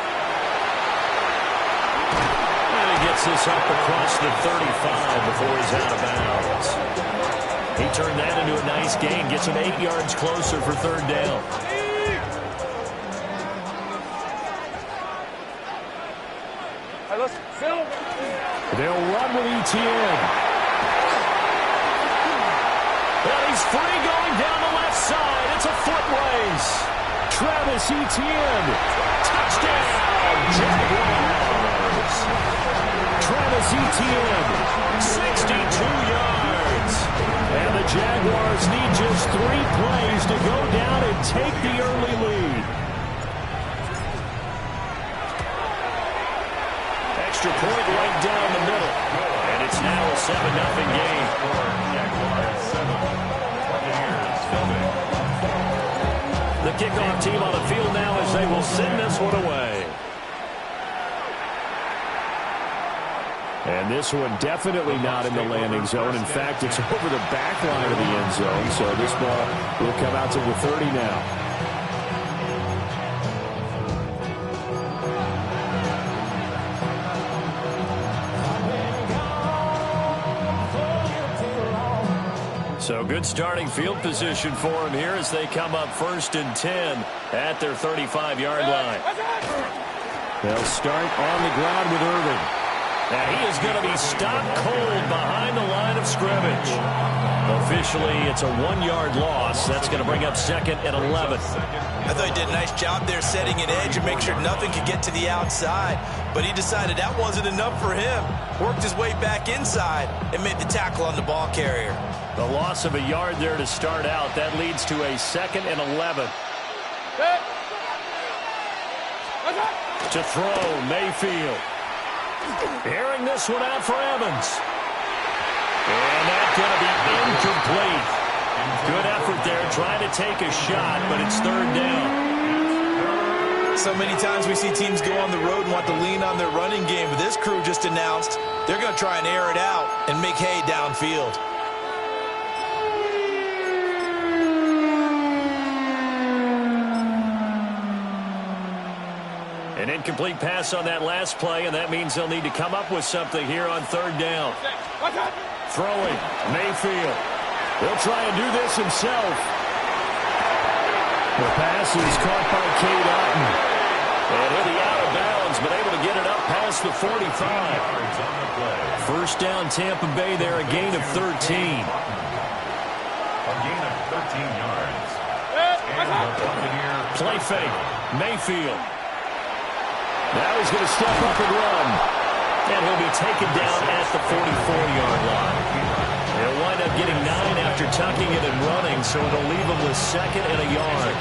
And he gets this up across the 35 before he's out of bounds. He turned that into a nice gain, gets him 8 yards closer for third down. They'll run with ETN. And he's free going down the left side. It's a foot race. Travis Etienne. Touchdown, Jaguars. Travis Etienne. 62 yards. And the Jaguars need just 3 plays to go down and take the early lead. Extra point right down the middle. And it's now a 7-0 game. Jaguars 7. Buccaneers 7. The kickoff team on the field now as they will send this one away. And this one definitely not in the landing zone. In fact, it's over the back line of the end zone. So this ball will come out to the 30 now. So good starting field position for him here as they come up 1st and 10 at their 35-yard line. They'll start on the ground with Irving. Now he is going to be stopped cold behind the line of scrimmage. Officially, it's a 1-yard loss. That's going to bring up 2nd and 11. I thought he did a nice job there setting an edge and make sure nothing could get to the outside. But he decided that wasn't enough for him. Worked his way back inside and made the tackle on the ball carrier. The loss of a yard there to start out. That leads to a 2nd and 11. To throw, Mayfield. Airing this one out for Evans. And that's going to be incomplete. Good effort there trying to take a shot, but it's 3rd down. So many times we see teams go on the road and want to lean on their running game, but this crew just announced they're going to try and air it out and make hay downfield. An incomplete pass on that last play, and that means they'll need to come up with something here on 3rd down. Throwing, Mayfield. He'll try and do this himself. The pass is caught by Cade Otton. And he'll be out of bounds, but able to get it up past the 45. 1st down, Tampa Bay there, a gain of 13. A gain of 13 yards. And the Buccaneers. Play fake, Mayfield. Now he's going to step up and run. And he'll be taken down at the 44-yard line. He'll wind up getting 9 after tucking it and running, so it'll leave him with 2nd and a yard.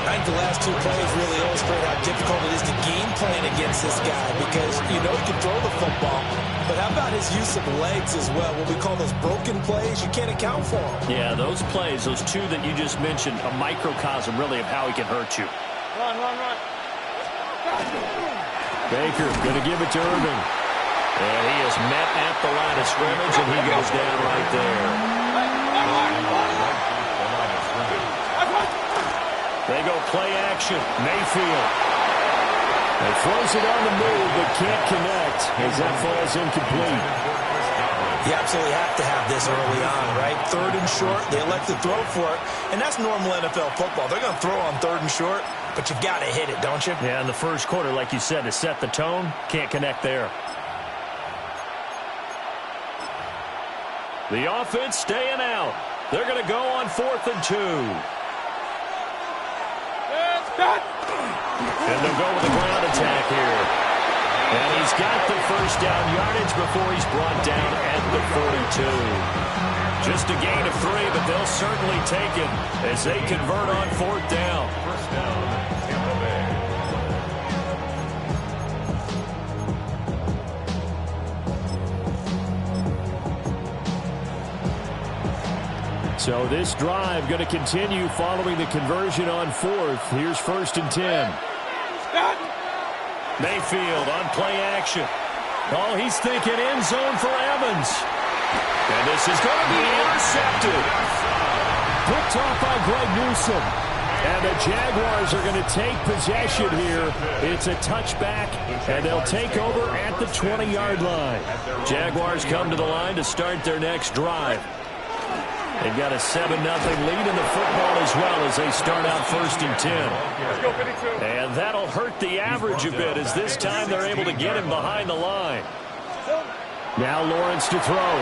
I think the last 2 plays really illustrate how difficult it is to game plan against this guy because you know he can throw the football, but how about his use of legs as well? What we call those broken plays, you can't account for them. Yeah, those plays, those 2 that you just mentioned, a microcosm really of how he can hurt you. Run. Baker going to give it to Irving. And he is met at the line of scrimmage, and he goes down right there. They go play action. Mayfield. He throws it on the move, but can't connect as that falls incomplete. You absolutely have to have this early on, right? 3rd and short, they elect to throw for it, and that's normal NFL football. They're going to throw on 3rd and short, but you've got to hit it, don't you? Yeah, in the first quarter, like you said, to set the tone, can't connect there. The offense staying out. They're going to go on 4th and 2. And they'll go with the ground attack here. And he's got the first down yardage before he's brought down at the 42. Just a gain of 3, but they'll certainly take it as they convert on 4th down. First down, Tampa Bay. So this drive going to continue following the conversion on 4th. Here's 1st and 10. Mayfield on play action. Oh, he's thinking end zone for Evans. And this is going to be intercepted. Picked off by Greg Newsome. And the Jaguars are going to take possession here. It's a touchback, and they'll take over at the 20-yard line. Jaguars come to the line to start their next drive. They've got a 7-0 lead in the football as well as they start out 1st and 10. And that'll hurt the average a bit as this time they're able to get him behind the line. Now Lawrence to throw.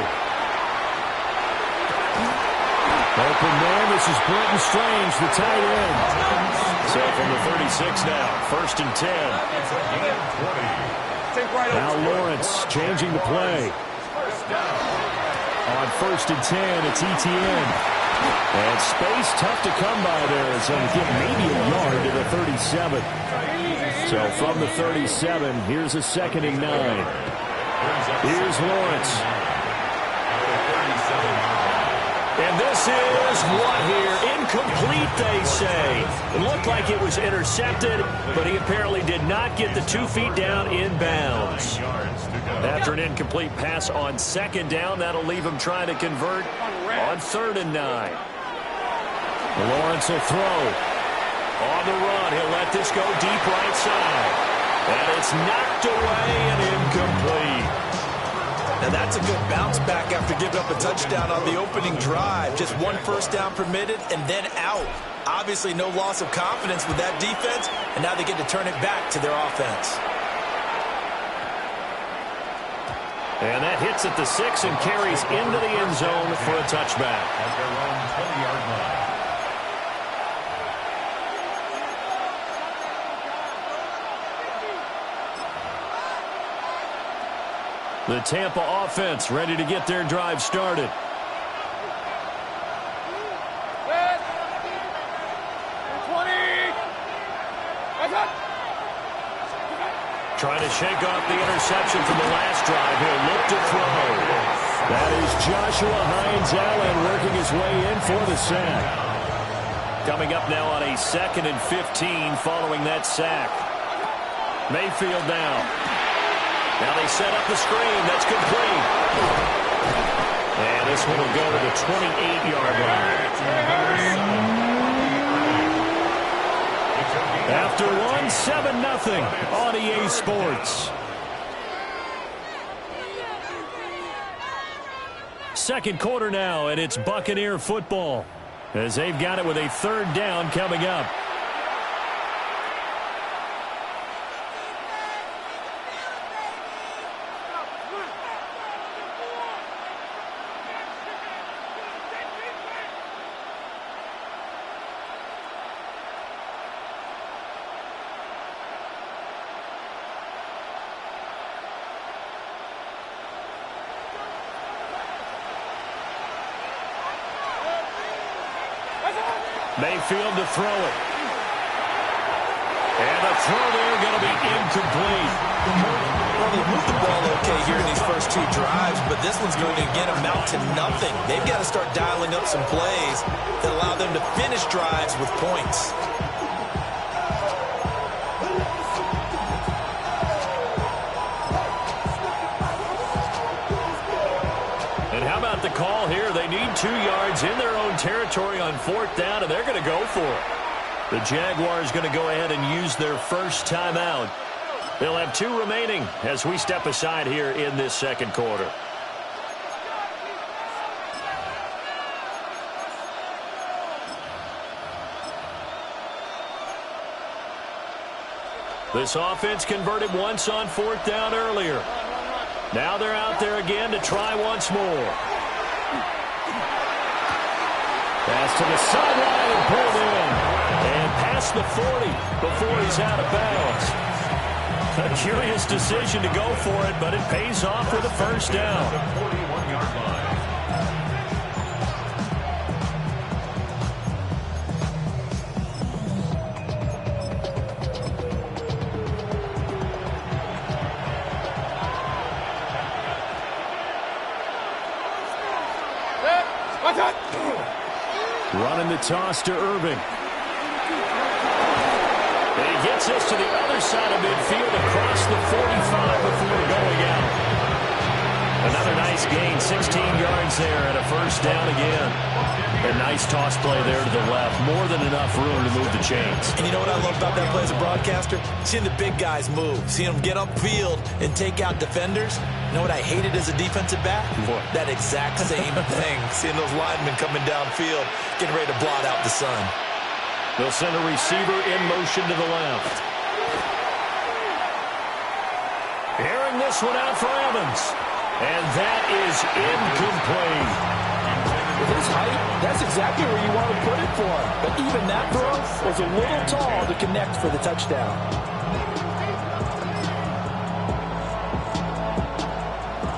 Open man, this is Brenton Strange, the tight end. So from the 36 now, 1st and 10. Now Lawrence changing the play. On 1st and 10, it's ETN. And space tough to come by there as they get maybe a yard to the 37. So from the 37, here's a 2nd and 9. Here's Lawrence. And this is what here? Incomplete, they say. It looked like it was intercepted, but he apparently did not get the 2 feet down in bounds. After an incomplete pass on 2nd down, that'll leave him trying to convert on 3rd and 9. Lawrence will throw. On the run, he'll let this go deep right side. And it's knocked away and incomplete. Now that's a good bounce back after giving up a touchdown on the opening drive. Just 1 first down permitted and then out. Obviously no loss of confidence with that defense, and now they get to turn it back to their offense. And that hits at the 6 and carries into the end zone for a touchback. At their own 20-yard line. The Tampa offense ready to get their drive started. Trying to shake off the interception from the last drive. He'll look to throw. That is Joshua Hines-Allen working his way in for the sack. Coming up now on a 2nd and 15 following that sack. Mayfield now. Now they set up the screen. That's complete. And this one will go to the 28-yard line. After one, 7-0 on EA Sports. Second quarter now, and it's Buccaneer football as they've got it with a 3rd down coming up. Mayfield to throw it. And the throw there going to be incomplete. Well, they moved the ball okay here in these first 2 drives, but this one's going to again amount to nothing. They've got to start dialing up some plays that allow them to finish drives with points. 2 yards in their own territory on 4th down, and they're going to go for it. The Jaguars going to go ahead and use their first timeout. They'll have 2 remaining as we step aside here in this second quarter. This offense converted once on 4th down earlier. Now they're out there again to try once more. Pass to the sideline and pulled in. And past the 40 before he's out of bounds. A curious decision to go for it, but it pays off with a first down. 41-yard line. Running the toss to Irving. And he gets us to the other side of midfield across the 45 before going out. Another nice gain, 16 yards there and a first down again. A nice toss play there to the left. More than enough room to move the chains. And you know what I love about that play as a broadcaster? Seeing the big guys move. Seeing them get upfield and take out defenders. You know what I hated as a defensive back? What? That exact same thing. Seeing those linemen coming downfield, getting ready to blot out the sun. They'll send a receiver in motion to the left. Airing this one out for Evans. And that is incomplete. With his height, that's exactly where you want to put it for him. But even that throw was a little tall to connect for the touchdown.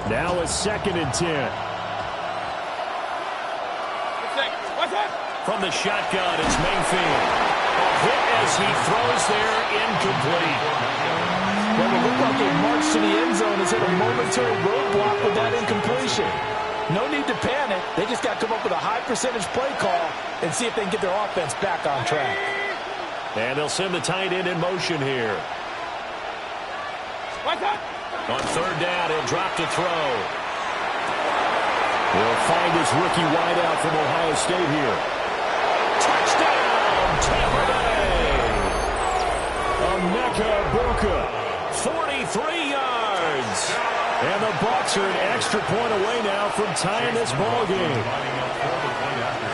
Now a 2nd and 10. From the shotgun, it's Mayfield. A hit as he throws there, incomplete. Well, it looked like a march to the end zone has hit a momentary roadblock with that incompletion. No need to panic. They just got to come up with a high percentage play call and see if they can get their offense back on track. And they'll send the tight end in motion here. On 3rd down, he'll drop to throw. He'll find his rookie wideout from Ohio State here. Touchdown, Tampa Bay! Emeka Egbuka. 43 yards. And the Bucs are an extra point away now from tying this ball game. Lining up for the point after.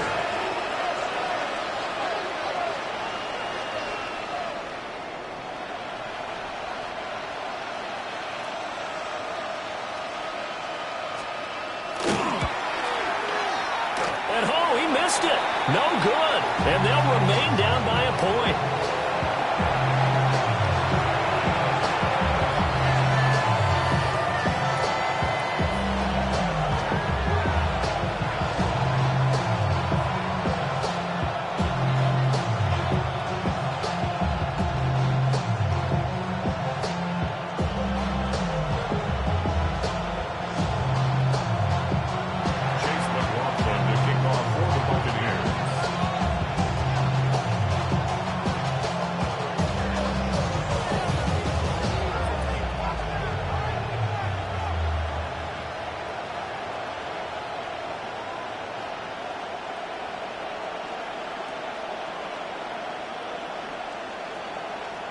And oh, he missed it. No good. And they'll remain down by a point. Chase McLaughlin to kick off for the Buccaneers.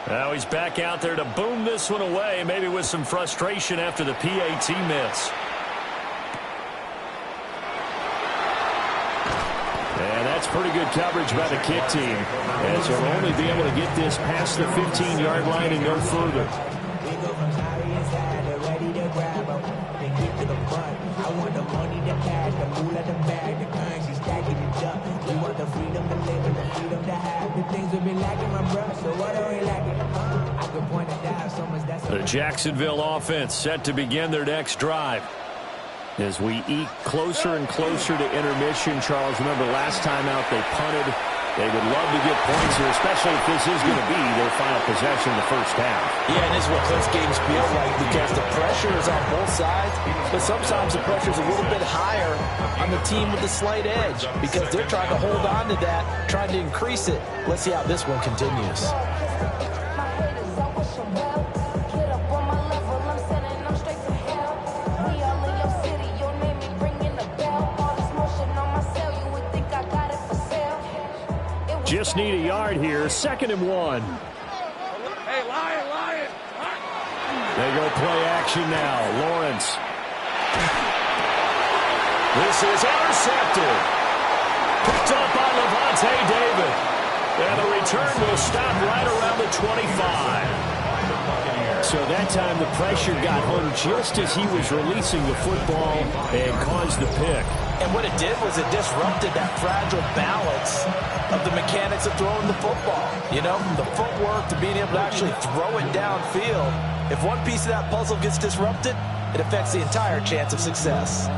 Now he's back out there to boom this one away, maybe with some frustration after the PAT miss. And that's pretty good coverage by the kick team, as he'll only be able to get this past the 15-yard line and no further. We go from sorry inside to ready to grab them. Then get to the front. I want the money, the cash, the moolah, the bag, the currency, stacking it up. We want the freedom to live and the freedom to have. The things we've been lacking, my brother, so what are we lacking? I could point it down so much that's The Jacksonville offense set to begin their next drive. As we eke closer and closer to intermission, Charles, remember last time out they punted. They would love to get points here, especially if this is going to be their final possession in the first half. Yeah, and this is what close games feel like because the pressure is on both sides, but sometimes the pressure is a little bit higher on the team with the slight edge because they're trying to hold on to that, trying to increase it. Let's see how this one continues. My haters, I wish them well. Get up on my level, I'm sending them straight to hell. We all in your city, your name ain't ringing the bell. All this motion on my Just need a yard here. 2nd and 1. Hey, Lion. They go play action now. Lawrence. This is intercepted. Picked up by Levante David. And the return will stop right around the 25. So that time the pressure got home just as he was releasing the football and caused the pick. And what it did was it disrupted that fragile balance of the mechanics of throwing the football. You know, from the footwork to being able to actually throw it downfield. If one piece of that puzzle gets disrupted, it affects the entire chance of success.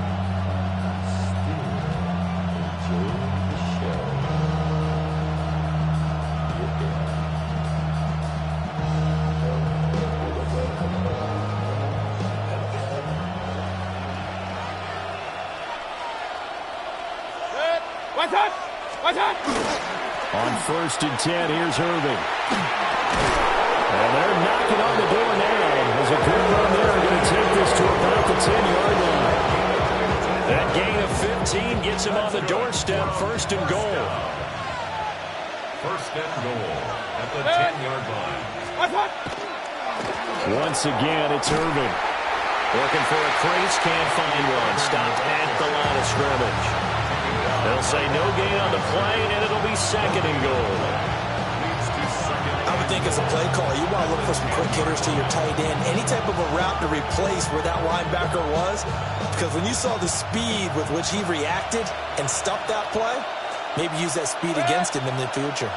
On 1st and 10, here's Irving. And they're knocking on the door now. There's a good run there. Going to take this to about the 10-yard line. That gain of 15 gets him on the doorstep. 1st and goal. 1st and goal at the 10-yard line. Once again, it's Irving. Looking for a crease, can't find one. Stopped at the line of scrimmage. They'll say no gain on the play, and it'll be 2nd and goal. I would think as a play call, you want to look for some quick hitters to your tight end. Any type of a route to replace where that linebacker was. Because when you saw the speed with which he reacted and stuffed that play, maybe use that speed against him in the future.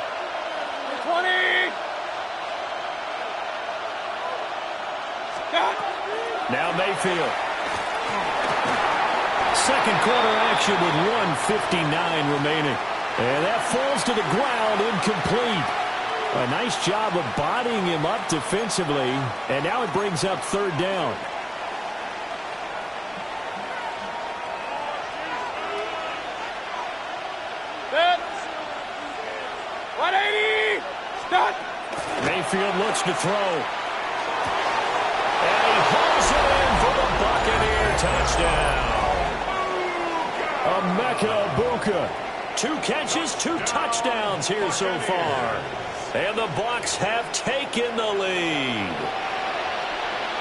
20! Now Mayfield. 2nd quarter action with 1:59 remaining. And that falls to the ground, incomplete. A nice job of bodying him up defensively. And now it brings up 3rd down. Set. 180! Stop! Mayfield looks to throw. And he hauls it in for the Buccaneer touchdown. Emeka Egbuka. 2 catches, 2 touchdowns here so far. And the Bucs have taken the lead.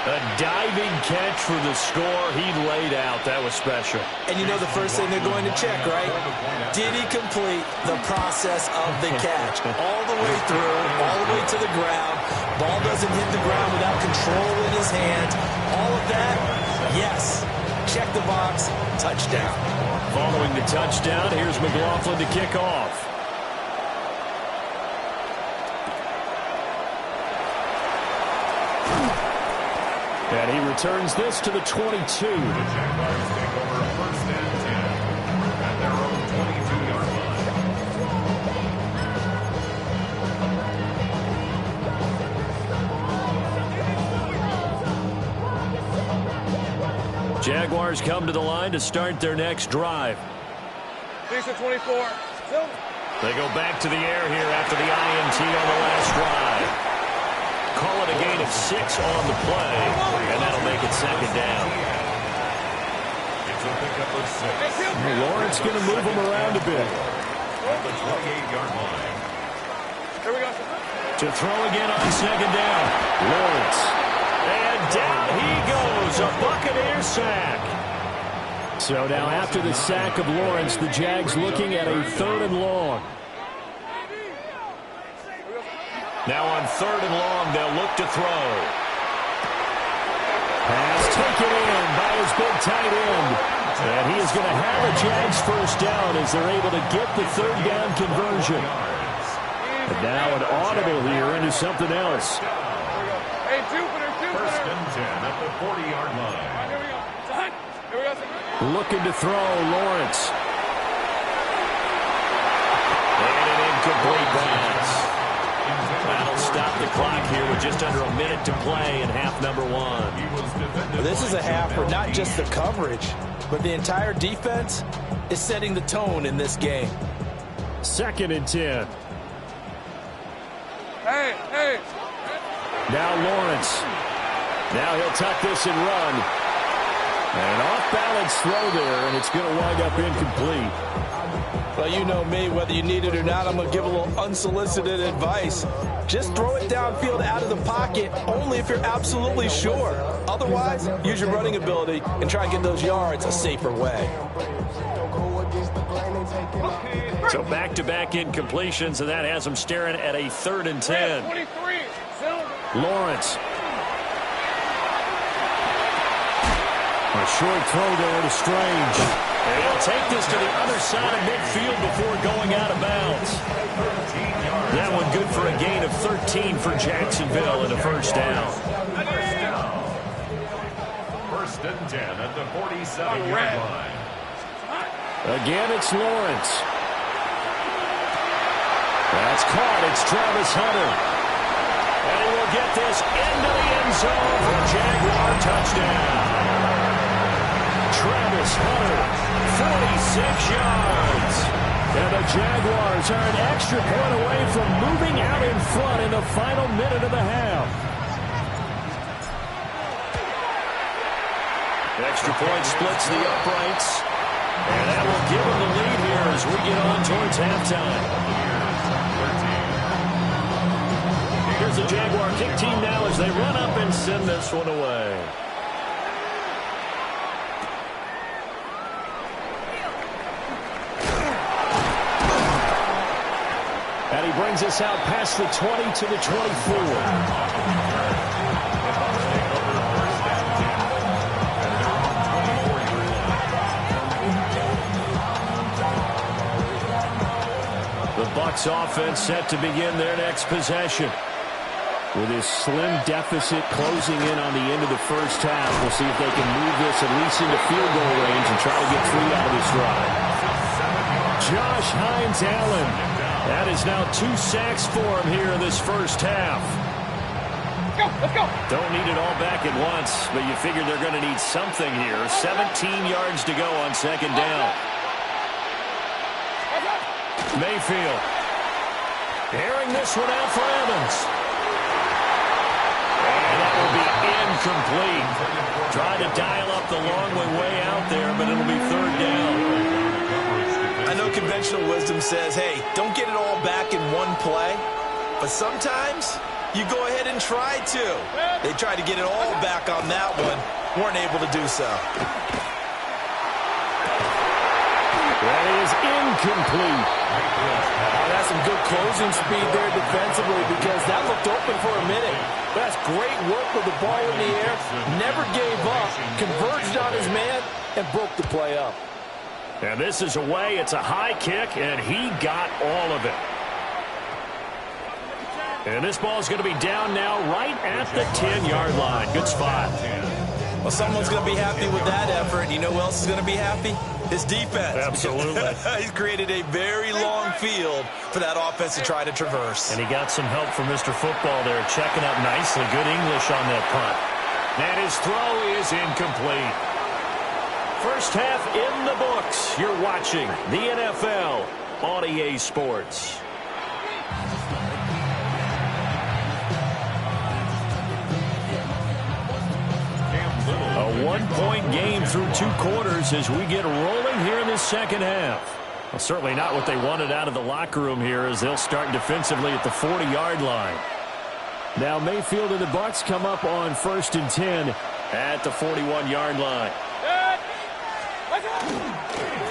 A diving catch for the score. He laid out. That was special. And you know the first thing they're going to check, right? Did he complete the process of the catch? All the way through, all the way to the ground. Ball doesn't hit the ground without control in his hands. All of that, yes. Check the box, touchdown. Following the touchdown, here's McLaughlin to kick off. And he returns this to the 22. The Jaguars take over 1st and 10 at their own 22-yard line. Jaguars come to the line to start their next drive. 6 of 24. They go back to the air here after the INT on the last drive. Call it a gain of 6 on the play, and that'll make it 2nd down. It's a pickup of 6. Lawrence going to move him around a bit. At the 28-yard line. Here we go. To throw again on 2nd down. Lawrence. And down he goes, a Buccaneer sack. So now after the sack of Lawrence, the Jags looking at a 3rd and long. Now on 3rd and long, they'll look to throw. Pass taken in by his big tight end. And he is going to have a Jags 1st down as they're able to get the 3rd down conversion. And now an audible here into something else. Hey, Jupiter. 1st and 10 at the 40-yard line. Here we go. Son. Here we go. Looking to throw, Lawrence. And an incomplete pass. That'll stop the clock here with just under a minute to play in half number 1. Well, this is a half where not just the coverage, but the entire defense is setting the tone in this game. 2nd and 10. Hey. Now Lawrence. Now he'll tuck this and run. An off-balance throw there, and it's going to wind up incomplete. Well, you know me, whether you need it or not, I'm going to give a little unsolicited advice. Just throw it downfield out of the pocket only if you're absolutely sure. Otherwise, use your running ability and try and get those yards a safer way. So back-to-back incompletions, and that has them staring at a 3rd and 10. 23. Lawrence. A short throw there to Strange. And he'll take this to the other side of midfield before going out of bounds. That one good for a gain of 13 for Jacksonville and a first down. First and 10 at the 47-yard line. Again, it's Lawrence. That's caught. It's Travis Hunter. And he will get this into the end zone for a Jaguar touchdown. Travis Hunter, 46 yards. And the Jaguars are an extra point away from moving out in front in the final minute of the half. Extra point splits the uprights. And that will give them the lead here as we get on towards halftime. Here's the Jaguar kick team now as they run up and send this one away. And he brings us out past the 20 to the 24. Bucs offense set to begin their next possession. With his slim deficit closing in on the end of the first half, we'll see if they can move this at least into field goal range and try to get 3 out of this drive. Josh Hines-Allen. That is now 2 sacks for him here in this first half. Let's go. Don't need it all back at once, but you figure they're going to need something here. 17 yards to go on second down. Mayfield. Airing this one out for Evans. And that will be incomplete. Trying to dial up the long way out there, but it'll be 3rd down. I know conventional wisdom says, hey, don't get it all back in one play. But sometimes you go ahead and try to. They tried to get it all back on that one. Weren't able to do so. That is incomplete. Oh, that's some good closing speed there defensively because that looked open for a minute. That's great work with the ball in the air. Never gave up, converged on his man, and broke the play up. And this is away. It's a high kick, and he got all of it. And this ball is going to be down now right at the 10-yard line. Good spot. Well, someone's going to be happy with that effort. You know who else is going to be happy? His defense. Absolutely. He's created a very long field for that offense to try to traverse. And he got some help from Mr. Football there, checking up nicely. Good English on that punt. And his throw is incomplete. First half in the books. You're watching the NFL on EA Sports. A one-point game through 2 quarters as we get rolling here in this second half. Well, certainly not what they wanted out of the locker room here as they'll start defensively at the 40-yard line. Now Mayfield and the Bucs come up on 1st and 10 at the 41-yard line.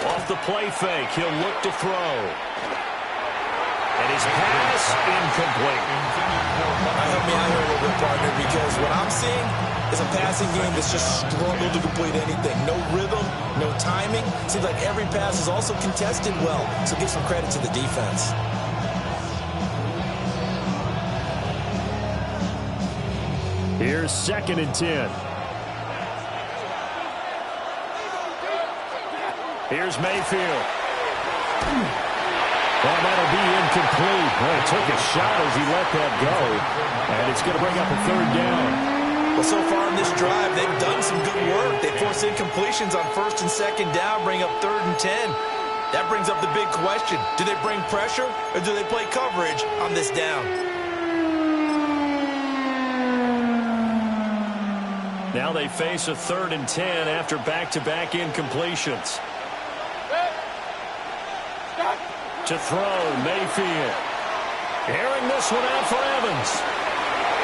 Off the play fake, he'll look to throw. And his pass incomplete. Help me out here a little bit, partner, because what I'm seeing is a passing game that's just struggled to complete anything. No rhythm, no timing. Seems like every pass is also contested well, so give some credit to the defense. Here's 2nd and 10. Here's Mayfield. Well, that'll be incomplete. Well, he took a shot as he let that go. And it's going to bring up a 3rd down. Well, so far in this drive, they've done some good work. They forced incompletions on 1st and 2nd down, bring up 3rd and 10. That brings up the big question. Do they bring pressure or do they play coverage on this down? Now they face a 3rd and 10 after back-to-back incompletions. To throw, Mayfield. Airing this one out for Evans.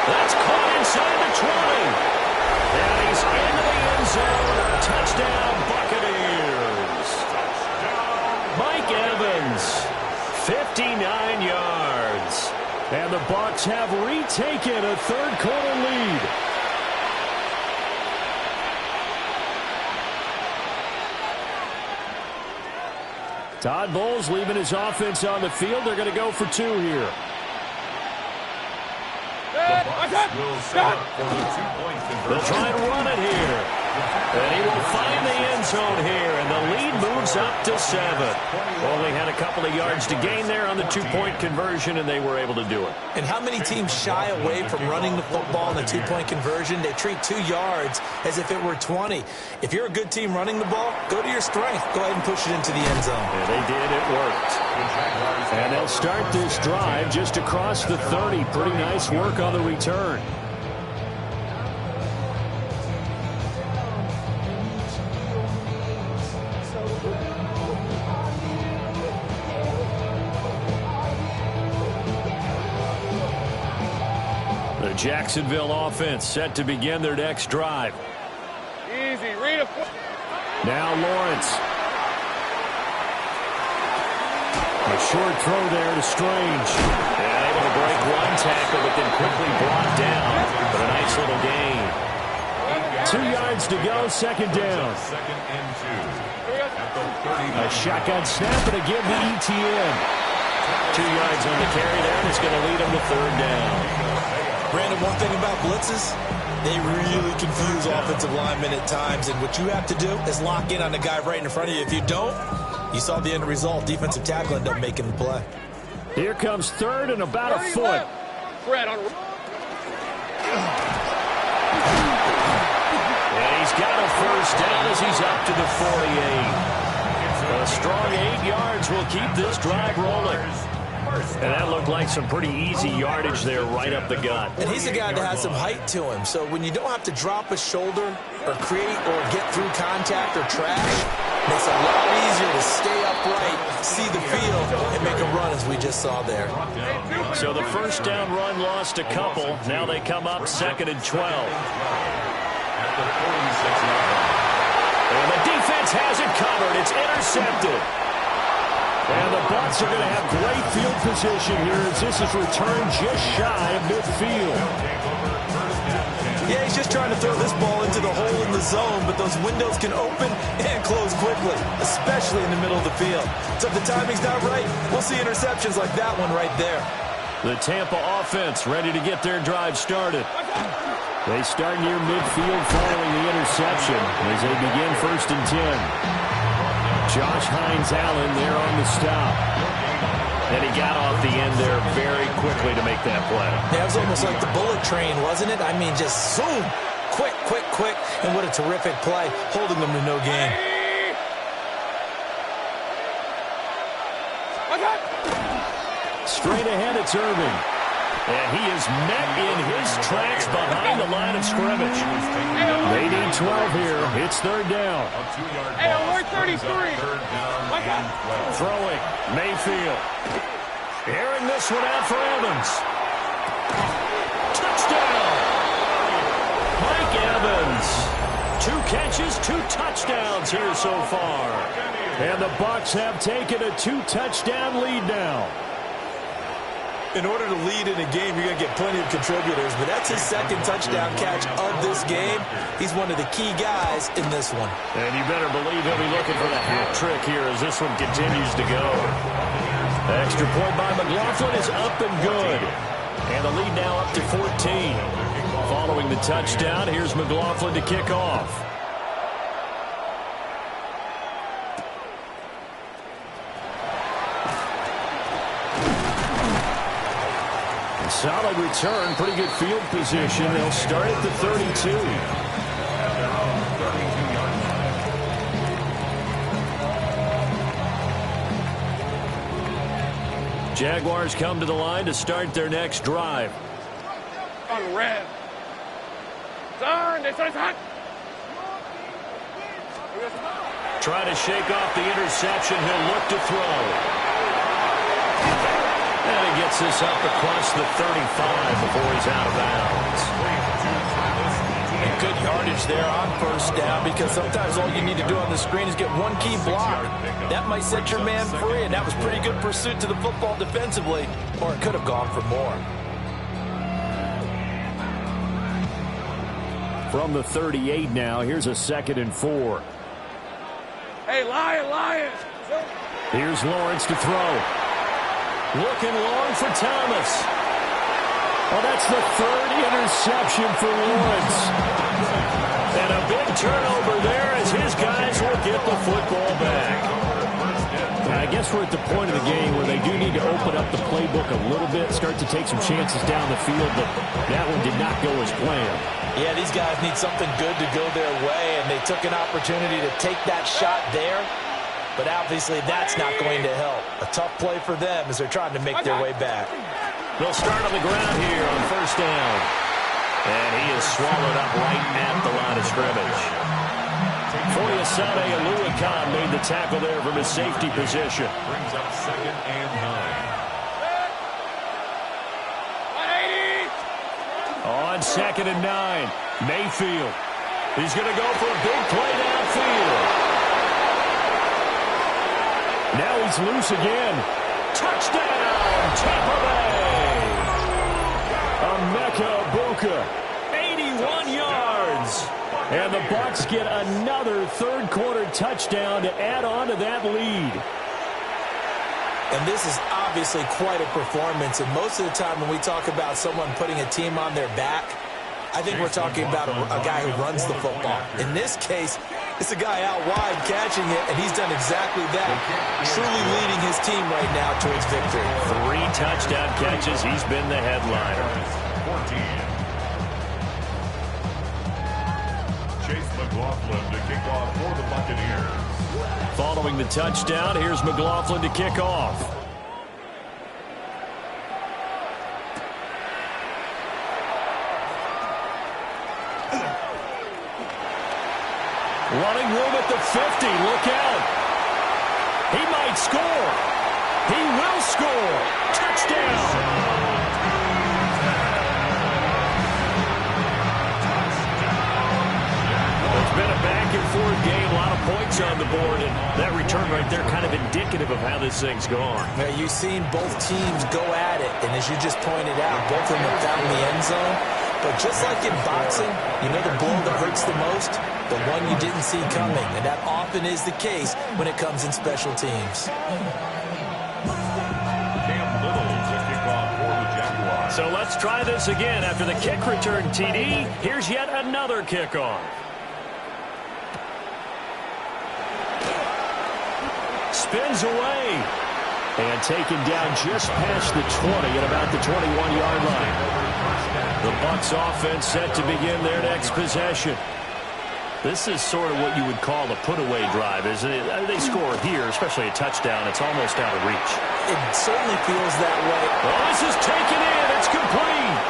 That's caught inside the 20. And he's into the end zone. Touchdown, Buccaneers. Mike Evans, 59 yards. And the Bucs have retaken a third-quarter lead. Todd Bowles leaving his offense on the field. They're going to go for two here. They'll try and run it here. And he will find the end zone here. And the lead moves up to 7. Only had a couple of yards to gain there on the two-point conversion, and they were able to do it. And how many teams shy away from running the football in the two-point conversion? They treat 2 yards as if it were 20. If you're a good team running the ball, go to your strength. Go ahead and push it into the end zone. Yeah, they did. It worked. And they'll start this drive just across the 30. Pretty nice work on the return. The Jacksonville offense set to begin their next drive. Easy, read it. Now Lawrence. A short throw there to Strange. And able to break one tackle, but then quickly brought down. But a nice little gain. 2 yards to go, second down. Second and 2. At the 30. A shotgun snap and a give to ETN. 2 yards on the carry there, and it's going to lead them to third down. Brandon, one thing about blitzes, they really confuse offensive linemen at times, and what you have to do is lock in on the guy right in front of you. If you don't, you saw the end result. Defensive tackle ended up making the play. Here comes third and about a foot. Fred on. And he's got a first down as he's up to the 48. A strong 8 yards will keep this drive rolling. And that looked like some pretty easy yardage there right up the gut. And he's a guy that has some height to him, so when you don't have to drop a shoulder or create or get through contact or trash, makes it a lot easier to stay upright, see the field, and make a run as we just saw there. So the first down run lost a couple. Now they come up second and 12. And the defense has it covered. It's intercepted. And the Bucs are going to have great field position here as this is returned just shy of midfield. Yeah, he's just trying to throw this ball into the hole in the zone, but those windows can open and close quickly, especially in the middle of the field. So if the timing's not right, we'll see interceptions like that one right there. The Tampa offense ready to get their drive started. They start near midfield following the interception as they begin first and 10. Josh Hines-Allen there on the stop. And he got off the end there very quickly to make that play. Yeah, it was almost like the bullet train, wasn't it? I mean, just zoom. Quick, quick, quick. And what a terrific play, holding them to no gain. Straight ahead, it's Irving. And he is met in his tracks behind the line of scrimmage. They need 12 here. It's third down. Hey, alert 33. Throwing. Mayfield. Airing this one out for Evans. Touchdown. Mike Evans. 2 catches, 2 touchdowns here so far. And the Bucs have taken a 2-touchdown lead now. In order to lead in a game, you're going to get plenty of contributors, but that's his second touchdown catch of this game. He's one of the key guys in this one. And you better believe he'll be looking for the hat trick here as this one continues to go. The extra point by McLaughlin is up and good. And the lead now up to 14. Following the touchdown, here's McLaughlin to kick off. Solid return, pretty good field position. They'll start at the 32. Jaguars come to the line to start their next drive. On red. Turn, it's hot. Trying to shake off the interception. He'll look to throw. picks this up across the 35 before he's out of bounds. And good yardage there on first down, because sometimes all you need to do on the screen is get one key block. That might set your man free, and that was pretty good pursuit to the football defensively, or it could have gone for more. From the 38 now, here's a 2nd and 4. Hey, Lion! Here's Lawrence to throw. Looking long for Thomas. Oh, that's the 3rd interception for Lawrence. And a big turnover there as his guys will get the football back. I guess we're at the point of the game where they do need to open up the playbook a little bit, start to take some chances down the field, but that one did not go as planned. Yeah, these guys need something good to go their way, and they took an opportunity to take that shot there, but obviously that's not going to help. A tough play for them as they're trying to make their way back. They'll start on the ground here on first down. And he is swallowed up right at the line of scrimmage. Foyesade Aluakan made the tackle there from his safety position. Brings up 2nd and 9. On 2nd and 9, Mayfield. He's going to go for a big play downfield. Now he's loose again. Touchdown, Tampa Bay. Emeka Egbuka, 81 yards. And the Bucs get another 3rd quarter touchdown to add on to that lead. And this is obviously quite a performance, and most of the time when we talk about someone putting a team on their back, I think we're talking about a guy who runs the football. In this case, it's a guy out wide catching it, and he's done exactly that, truly leading his team right now towards victory. 3 touchdown catches. He's been the headliner. 14. Chase McLaughlin to kick off for the Buccaneers. Following the touchdown, here's McLaughlin to kick off. Running room at the 50. Look out. He might score. He will score. Touchdown. It's been a back-and-forth game, a lot of points on the board, and that return right there kind of indicative of how this thing's gone. Now, you've seen both teams go at it, and as you just pointed out, both of them have found the end zone. But just like in boxing, you know the blow that hurts the most? The one you didn't see coming, and that often is the case when it comes in special teams. So let's try this again. After the kick return TD, here's yet another kickoff. Spins away. And taken down just past the 20 at about the 21-yard line. The Bucs offense set to begin their next possession. This is sort of what you would call a put-away drive, isn't it? They score here, especially a touchdown. It's almost out of reach. It certainly feels that way. Well, this is taken in. It's complete.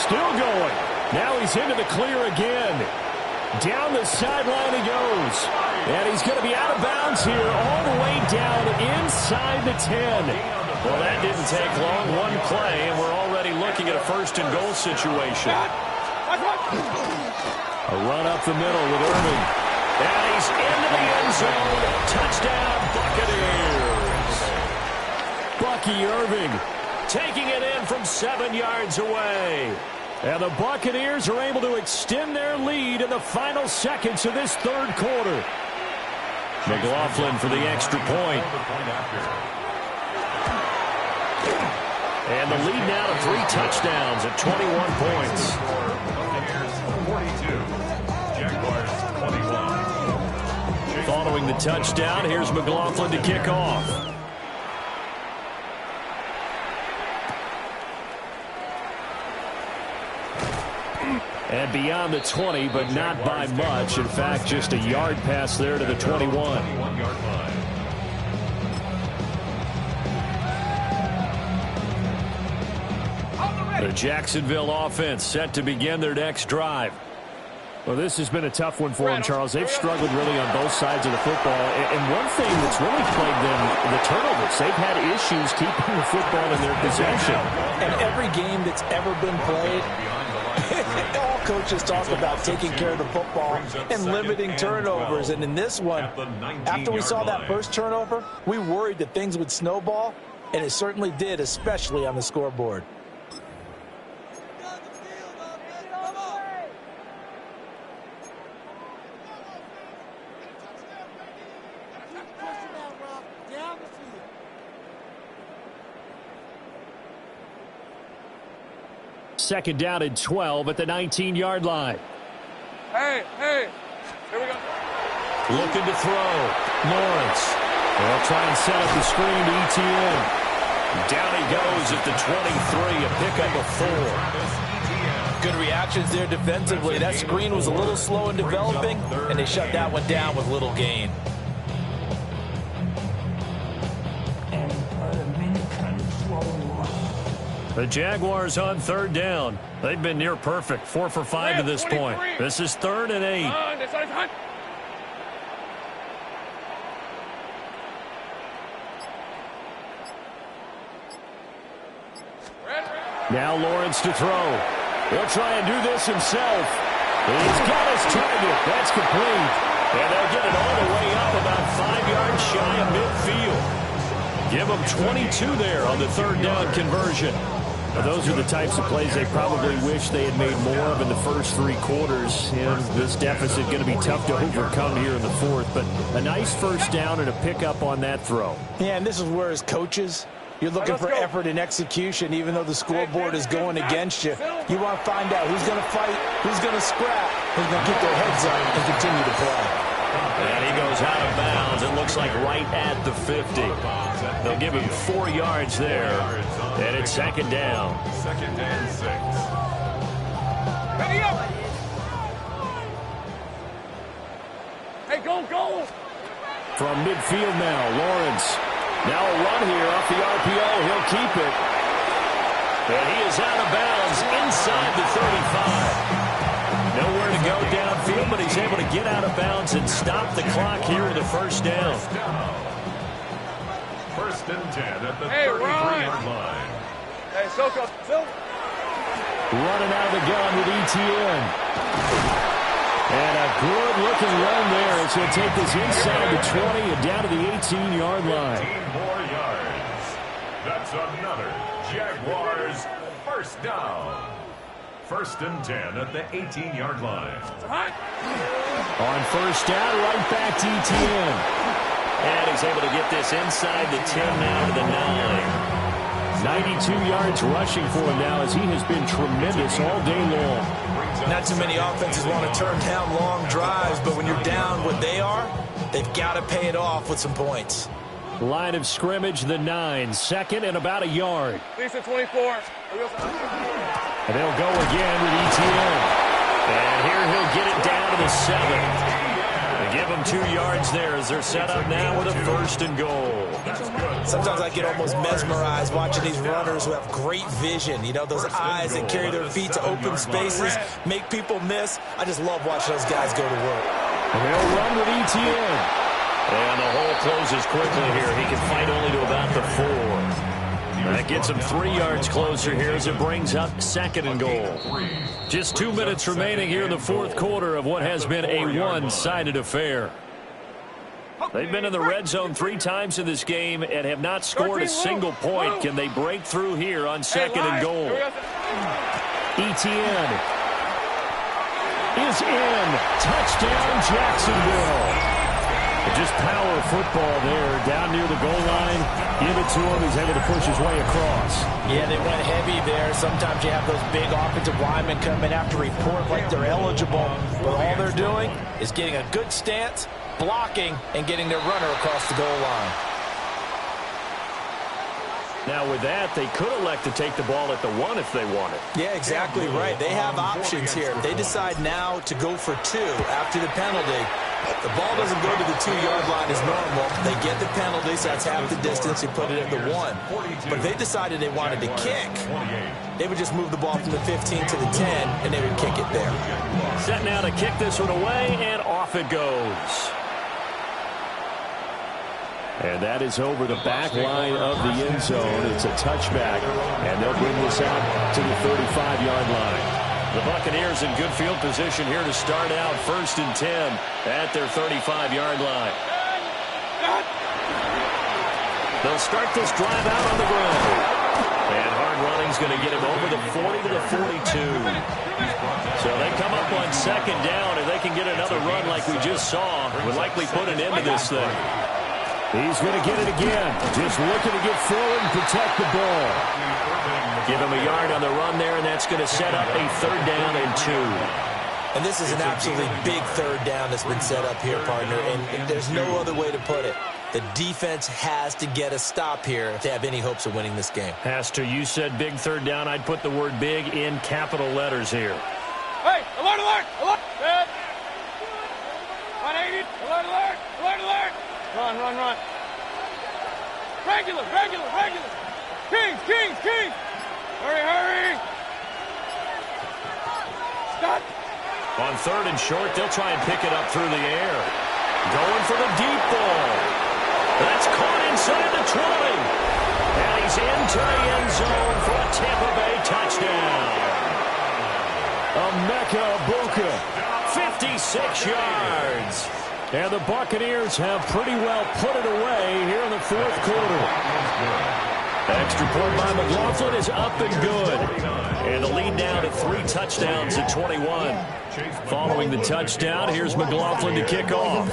Still going. Now he's into the clear again. Down the sideline he goes. And he's going to be out of bounds here all the way down inside the 10. Well, that didn't take long. One play, and we're already looking at a 1st and goal situation. A run up the middle with Irving. And he's into the end zone. Touchdown, Buccaneers. Bucky Irving taking it in from 7 yards away. And the Buccaneers are able to extend their lead in the final seconds of this 3rd quarter. McLaughlin for the extra point. And the lead now to 3 touchdowns at 21 points. Buccaneers 42, Jaguars 21. Following the touchdown, here's McLaughlin to kick off. And beyond the 20, but not by much. In fact, just a yard pass there to the 21. 21-yard line. The Jacksonville offense set to begin their next drive. Well, this has been a tough one for them, Charles. They've struggled really on both sides of the football. And one thing that's really plagued them, the turnovers. They've had issues keeping the football in their possession. And every game that's ever been played, all coaches talk about taking care of the football and limiting turnovers. And in this one, after we saw that first turnover, we worried that things would snowball, and it certainly did, especially on the scoreboard. Second down and 12 at the 19-yard line. Hey, here we go. Looking to throw. Lawrence. They'll try and set up the screen to ETN. Down he goes at the 23, a pickup of 4. Good reactions there defensively. That screen was a little slow in developing, and they shut that one down with little gain. The Jaguars on third down. They've been near perfect, 4 for 5 to this point. This is 3rd and 8. Now Lawrence to throw. He'll try and do this himself. He's got his target. That's complete. And they'll get it all the way up about 5 yards shy of midfield. Give them 22 there on the third down conversion. Now, those are the types of plays they probably wish they had made more of in the first 3 quarters. And this deficit going to be tough to overcome here in the fourth. But a nice first down and a pickup on that throw. Yeah, and this is where as coaches, you're looking for effort and execution, even though the scoreboard is going against you. You want to find out who's going to fight, who's going to scrap, who's going to get their heads up and continue to play. And he goes out of bounds. It looks like right at the 50. They'll give him 4 yards there. And it's second down. 2nd and 6. Ready up. Hey, go. From midfield now, Lawrence. Now a run here off the RPO. He'll keep it. And he is out of bounds inside the 35. Nowhere to go downfield, but he's able to get out of bounds and stop the clock here in the first down. 1st and 10 at the 33-yard line. Hey, Soko. Running out of the gun with ETN. And a good-looking run there as he'll take this inside the 20 and down to the 18-yard line. 18 more yards. That's another Jaguars first down. 1st and 10 at the 18-yard line. On first down, right back to ETN. And he's able to get this inside the 10 now to the 9. 92 yards rushing for him now as he has been tremendous all day long. Not too many offenses want to turn down long drives, but when you're down what they are, they've got to pay it off with some points. Line of scrimmage, the 9. 2nd and about a yard. Lisa 24. And they'll go again with ETN. And here he'll get it down to the 7. They give him 2 yards there as they're set up now with a 1st and goal. Sometimes I get almost mesmerized watching these runners who have great vision. You know, those eyes that carry their feet to open spaces, make people miss. I just love watching those guys go to work. And they'll run with ETN. And the hole closes quickly here. He can fight only to about the 4. That gets him 3 yards closer here as it brings up 2nd and goal. Just 2 minutes remaining here in the fourth quarter of what has been a one-sided affair. They've been in the red zone 3 times in this game and have not scored a single point. Can they break through here on 2nd and goal? ETN is in. Touchdown, Jacksonville. Just power football there, down near the goal line. Give it to him. He's able to push his way across. Yeah, they went heavy there. Sometimes you have those big offensive linemen come in after report like they're eligible. But all they're doing is getting a good stance, blocking, and getting their runner across the goal line. Now with that, they could elect to take the ball at the 1 if they wanted. Yeah, exactly right. They have options here. If they decide now to go for 2 after the penalty, The ball doesn't go to the 2-yard line as normal. They get the penalty, so that's half the distance. You put it at the 1. But if they decided they wanted to kick, they would just move the ball from the 15 to the 10, and they would kick it there. Set now to kick this one away, and off it goes. And that is over the back line of the end zone. It's a touchback, and they'll bring this out to the 35-yard line. The Buccaneers in good field position here to start out 1st and 10 at their 35-yard line. They'll start this drive out on the ground. And hard running's going to get him over the 40 to the 42. So they come up on 2nd down, and they can get another run like we just saw. Would likely put an end to this thing. He's going to get it again. Just looking to get forward and protect the ball. Give him a yard on the run there, and that's going to set up a 3rd down and 2. And this is an absolutely big 3rd down that's been set up here, partner, and there's no other way to put it. The defense has to get a stop here if they have any hopes of winning this game. Has to. You said big 3rd down. I'd put the word big in capital letters here. Hey, alert, alert, alert. Good. 180, alert, alert, alert, alert. Run, run, run. Regular, regular, regular. Kings, Kings, Kings. Hurry, hurry. Stop. On 3rd and short, they'll try and pick it up through the air. Going for the deep ball. That's caught inside the 20. And he's into the end zone for a Tampa Bay touchdown. Emeka Egbuka, 56 yards. And the Buccaneers have pretty well put it away here in the 4th quarter. Extra point by McLaughlin is up and good. And the lead down to 3 touchdowns at 21. Following the touchdown, here's McLaughlin to kick off.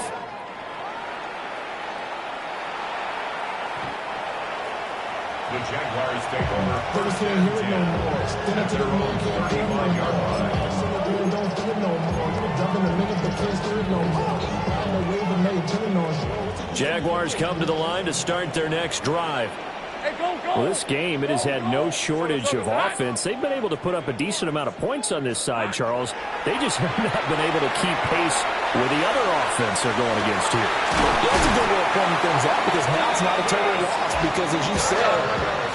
The Jaguars take over. Never seen hear it no more. Stand up to the man, can't hear it no more. Don't do it no more. Jump in the minute, but can't do it no more. Find a way to make turn on. Jaguars come to the line to start their next drive. Hey, go, go. Well, this game, it has had no shortage of offense. They've been able to put up a decent amount of points on this side, Charles. They just have not been able to keep pace with the other offense they're going against here. Yeah, it's a good way of pointing things out because now it's not a total loss because, as you said,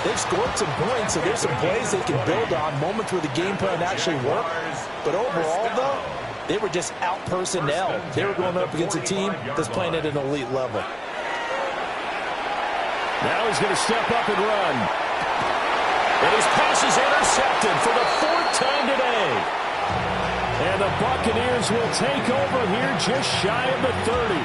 they've scored some points, so there's some plays they can build on, moments where the game plan actually worked. But overall, though, they were just out personnel. They were going up against a team that's playing at an elite level. Now he's going to step up and run. And his pass is intercepted for the 4th time today. And the Buccaneers will take over here just shy of the 30.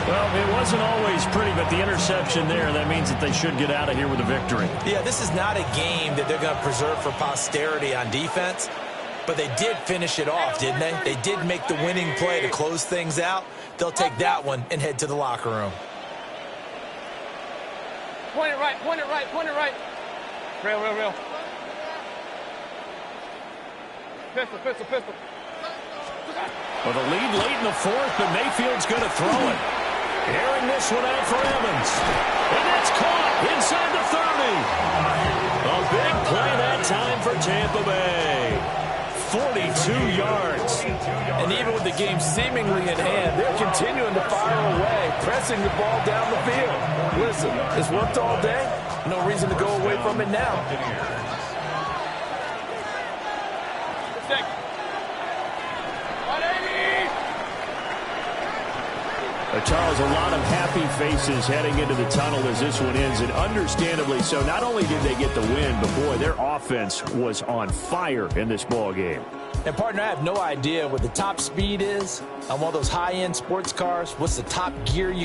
Well, it wasn't always pretty, but the interception there, that means that they should get out of here with a victory. Yeah, this is not a game that they're going to preserve for posterity on defense, but they did finish it off, didn't they? They did make the winning play to close things out. They'll take that one and head to the locker room. Point it right, point it right, point it right. Real, real, real. Pistol, pistol, pistol. Well, the lead late in the 4th, but Mayfield's going to throw it. Airing this one out for Evans. And that's caught inside the 30. A big play that time for Tampa Bay. 42 yards. And even with the game seemingly in hand, they're continuing to fire away, pressing the ball down the field. Listen, it's worked all day. No reason to go away from it now. Stick. 180. Charles, a lot of happy faces heading into the tunnel as this one ends, and understandably so. Not only did they get the win, but boy, their offense was on fire in this ball game. And partner, I have no idea what the top speed is on one of those high-end sports cars. What's the top gear you can